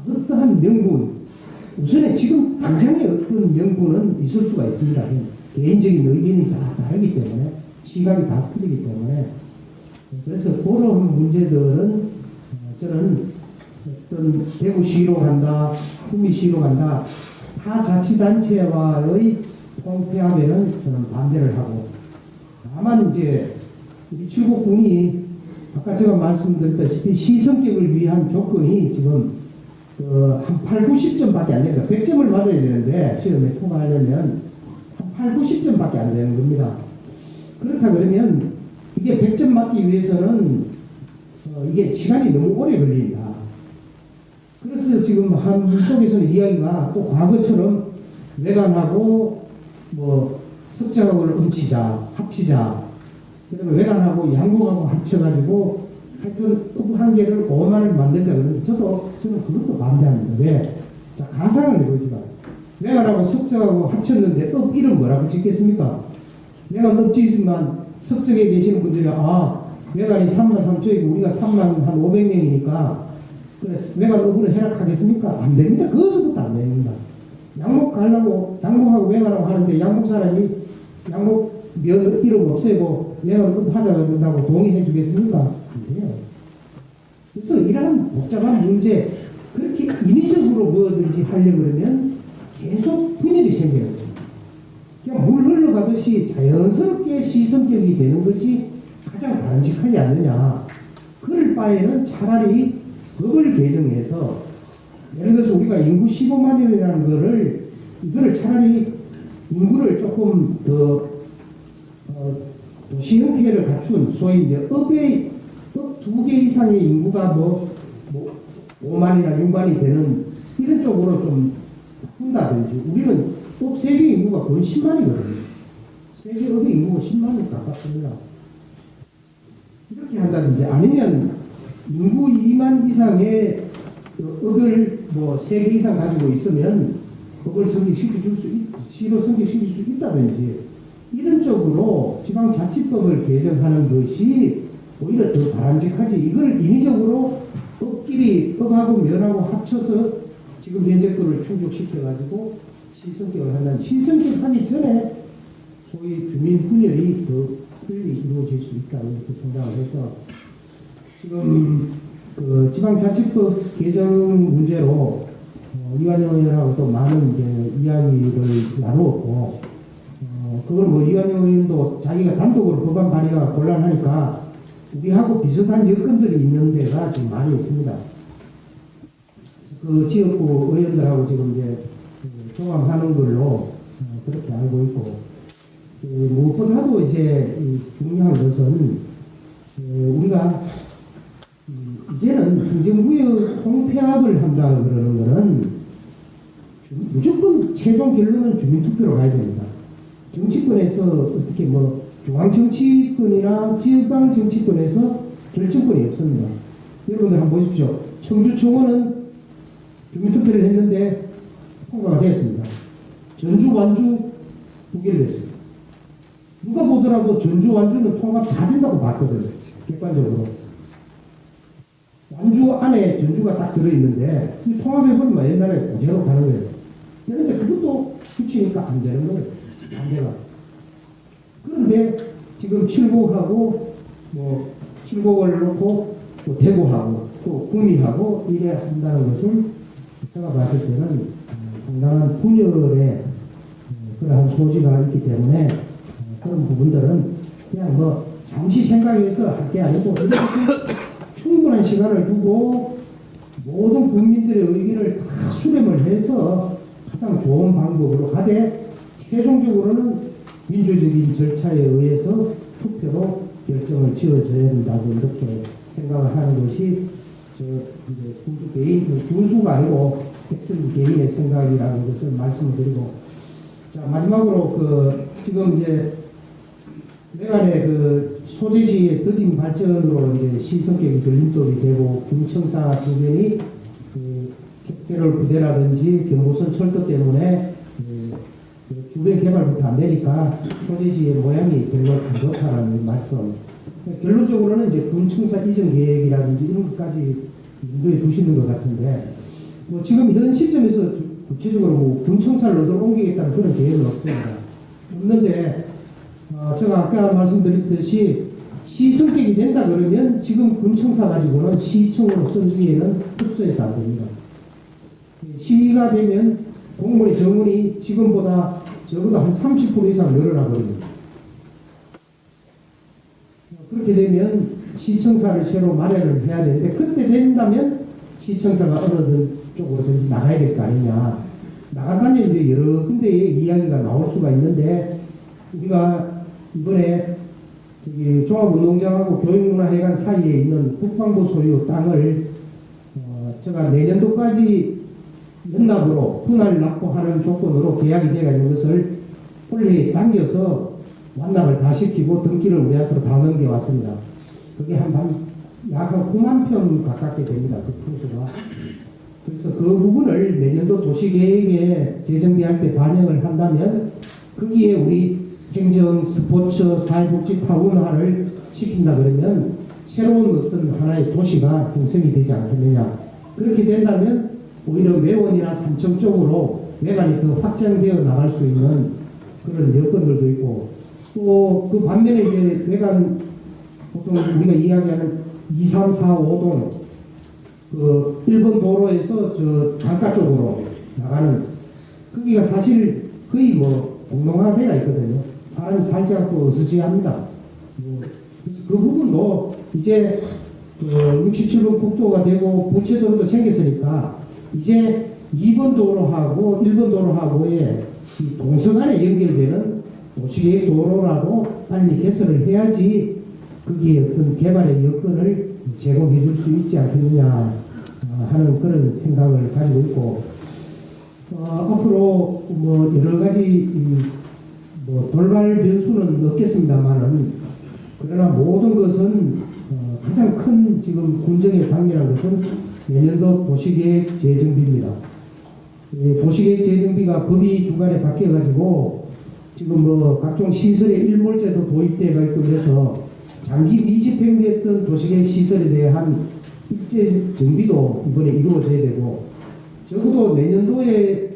어떠한 명분, 우선에 지금 당장의 어떤 명분은 있을 수가 있습니다. 개인적인 의견이 다 다르기 때문에, 시각이 다 틀리기 때문에. 그래서 그런 문제들은 저는 어떤 대구시로 간다, 구미시로 간다, 타 자치단체와의 통폐합에는 저는 반대를 하고, 다만 이제 우리 칠곡군이 아까 제가 말씀드렸다시피 시성격을 위한 조건이 지금 한 8, 90점밖에 안 됩니다. 100점을 맞아야 되는데 시험에 통과하려면 한 8, 90점밖에 안 되는 겁니다. 그렇다 그러면 이게 100점 맞기 위해서는 이게 시간이 너무 오래 걸린다. 그래서 지금 한쪽에서는 이야기가 또 과거처럼 외관하고 뭐 석자학을 합치자. 그러면 외관하고 양봉하고 합쳐가지고 하여튼 한 개를 5만을 만들자 그러는데 저는 그것도 반대합니다. 왜? 자, 가상을 해보시다. 외관하고 석자하고 합쳤는데 이름 뭐라고 짓겠습니까? 외관 업지 있으면 석적에 계시는 분들이 외관이 3만 3초이고 우리가 3만 한 500명이니까 그래서 외관 업으로 해락하겠습니까? 안 됩니다. 그것부터 안 됩니다. 양목 가려고 양목하고 외관하고 하는데 양목 사람이 양목 이름 없애고 외관 업하자 그런다고 동의해 주겠습니까? 안 돼요. 그래서 이러한 복잡한 문제 그렇게 인위적으로 뭐든지 하려고 그러면 계속 분열이 생겨요. 그냥 물 흘러가듯이 자연스럽게 시성격이 되는 것이 가장 바람직하지 않느냐. 그럴 바에는 차라리 법을 개정해서 예를 들어서 우리가 인구 15만이라는 이거를 차라리 인구를 조금 더 도시 형태를 갖춘 소위 이제 업 2개 이상의 인구가 5만이나 6만이 되는 이런 쪽으로 좀 바꾼다든지 우리는 업 3개 인구가 거의 10만이거든요. 세계 업의 인구가 10만이 가깝습니다. 이렇게 한다든지 아니면 인구 2만 이상의 업을 3개 이상 가지고 있으면 업을 시로 승격시킬 수 있다든지 이런 쪽으로 지방자치법을 개정하는 것이 오히려 더 바람직하지. 이걸 인위적으로 업하고 면하고 합쳐서 지금 현재 거를 충족시켜가지고 시성격을 한다는 시성격 하기 전에 소위 주민 분열이 더 빨리 이루어질 수 있다 이렇게 생각을 해서 지금 그 지방자치법 개정 문제로 이완영 의원하고 또 많은 이제 이야기를 나누었고 그걸 이완영 의원도 자기가 단독으로 법안 발의가 곤란하니까 우리하고 비슷한 여건들이 있는 데가 지금 많이 있습니다. 그 지역구 의원들하고 지금 이제 종합하는 걸로 그렇게 알고 있고 무엇보다도 이제 중요한 것은 우리가 이제는 행정구역 통폐합을 한다 그러는 것은 무조건 최종 결론은 주민투표로 가야 됩니다. 정치권에서 어떻게 중앙정치권이나 지방정치권에서 결정권이 없습니다. 여러분들 한번 보십시오. 청주청원은 주민투표를 했는데 통과가 되었습니다. 전주, 완주 부결됐습니다. 누가 보더라도 전주, 완주는 통합 다 된다고 봤거든요. 객관적으로. 완주 안에 전주가 딱 들어있는데 통합해보면 옛날에 그대로 가는 거예요. 그런데 그것도 수치니까 안 되는 거예요. 반대가. 그런데 지금 칠곡하고 칠곡을 놓고 또 대구하고 또 구미하고 이래 한다는 것은 제가 봤을 때는 상당한 분열의 그러한 소지가 있기 때문에 그런 부분들은 그냥 잠시 생각해서 할 게 아니고 이렇게 충분한 시간을 두고 모든 국민들의 의견을 다 수렴을 해서 가장 좋은 방법으로 가되 최종적으로는 민주적인 절차에 의해서 투표로 결정을 지어져야 된다고 이렇게 생각을 하는 것이 군수가 아니고 백성 개인의 생각이라는 것을 말씀을 드리고 자 마지막으로 지금 이제 내간의 소재지의 더딘 발전으로 이제 시성격이 걸림돌이 되고 군청사 주변이 개별 부대라든지 경보선 철도 때문에 주변 개발부터 안 되니까 소재지의 모양이 별로 안 좋다라는 말씀. 결론적으로는 이제 군청사 이전 계획이라든지 이런 것까지 염두에 두시는 것 같은데 지금 현 시점에서 구체적으로 군청사를 어디로 옮기겠다는 그런 계획은 없습니다. 없는데 제가 아까 말씀드렸듯이 시 성격이 된다 그러면 지금 군청사 가지고는 시청으로 써주기에는 흡수해서 안 됩니다. 시가 되면 공무원의 정원이 지금보다 적어도 한 30% 이상 늘어나 버립니다. 그렇게 되면 시청사를 새로 마련을 해야 되는데 그때 된다면 시청사가 어느 쪽으로든지 나가야 될 거 아니냐. 나간다면 이제 여러 군데의 이야기가 나올 수가 있는데 우리가 이번에 저기 종합운동장하고 교육문화회관 사이에 있는 국방부 소유 땅을 제가 내년도까지 연납으로 분할 납부하는 조건으로 계약이 되어 있는 것을 올해 당겨서 완납을 다 시키고 등기를 우리한테로 다 넘겨왔습니다. 그게 약 9만 평 가깝게 됩니다. 그 평수가. 그래서 그 부분을 내년도 도시계획에 재정비할 때 반영을 한다면 거기에 우리 행정, 스포츠, 사회복지 타운화를 시킨다 그러면 새로운 어떤 하나의 도시가 형성이 되지 않겠느냐. 그렇게 된다면 오히려 외원이나 삼청 쪽으로 외관이 더 확장되어 나갈 수 있는 그런 여건들도 있고 또 그 반면에 이제 외관 보통 우리가 이야기하는 2, 3, 4, 5동 그 1번 도로에서 저 강가 쪽으로 나가는 거기가 사실 거의 뭐 공동화되어 있거든요. 사람이 살지 않고 어스지합니다. 그래서 그 부분도 이제 67번 국도가 되고 부채도로도 생겼으니까 이제 2번 도로하고 1번 도로하고의 이 동서간에 연결되는 도시계획 도로라도 빨리 개설을 해야지 거기에 어떤 개발의 여건을 제공해 줄 수 있지 않겠느냐 하는 그런 생각을 가지고 있고 앞으로 뭐 여러 가지 뭐 돌발 변수는 없겠습니다만은 그러나 모든 것은 가장 큰 지금 군정의 당면한 것은 내년도 도시계획 재정비입니다. 도시계획 재정비가 법이 중간에 바뀌어가지고 지금 뭐 각종 시설의 일몰제도 도입되어 있고 그래서 장기 미집행됐던 도시계획 시설에 대한 일제 정비도 이번에 이루어져야 되고 적어도 내년도에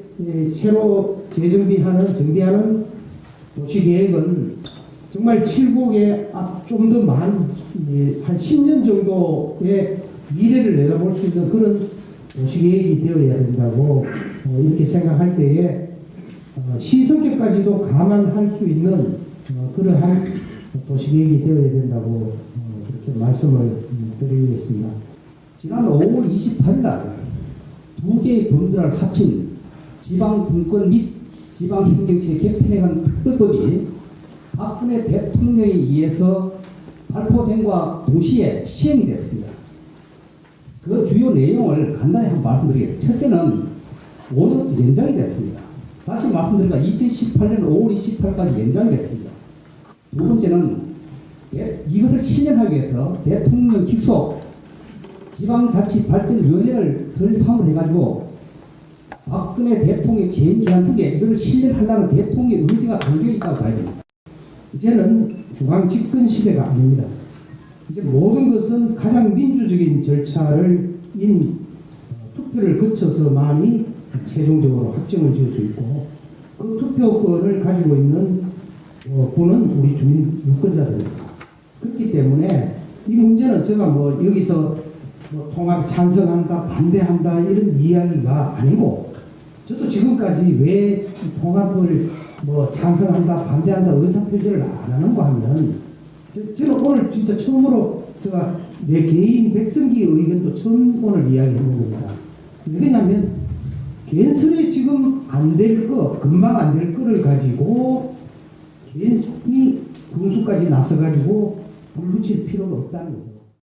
새로 정비하는 도시계획은 정말 칠곡에 좀 더 한 10년 정도의 미래를 내다볼 수 있는 그런 도시계획이 되어야 된다고 이렇게 생각할 때에 시성격까지도 감안할 수 있는 그러한 도시계획이 되어야 된다고 그렇게 말씀을 드리겠습니다. 지난 5월 28일 날 두 개의 범주를 합친 지방분권 및 지방행정체 개편에 관한 특별법이 박근혜 대통령에 의해서 발표된과 동시에 시행이 됐습니다. 그 주요 내용을 간단히 한번 말씀드리겠습니다. 첫째는 5년 연장이 됐습니다. 다시 말씀드리면 2018년 5월 28일까지 연장이 됐습니다. 두 번째는 이것을 실현하기 위해서 대통령 직속 지방자치발전위원회를 설립함으로 해가지고 박근혜 대통령의 재임 기간 중에 이것을 실현하려는 대통령의 의지가 담겨 있다고 봐야 됩니다. 이제는 중앙 집권 시대가 아닙니다. 이제 모든 것은 가장 민주적인 절차를 투표를 거쳐서만이 최종적으로 확정을 지을 수 있고 그 투표권을 가지고 있는 분은 우리 주민 유권자들입니다. 그렇기 때문에 이 문제는 제가 뭐 여기서 통합 찬성한다 반대한다 이런 이야기가 아니고 저도 지금까지 왜 통합을 찬성한다 반대한다 의사표시를 안 하는 거 하면 저는 오늘 진짜 처음으로 제가 내 개인 백성기 의견도 처음 오늘 이야기하는 겁니다. 왜냐하면 괜스레 지금 안 될 거 금방 안 될 거를 가지고 괜히 군수까지 나서가지고 불 붙일 필요가 없다는 거죠.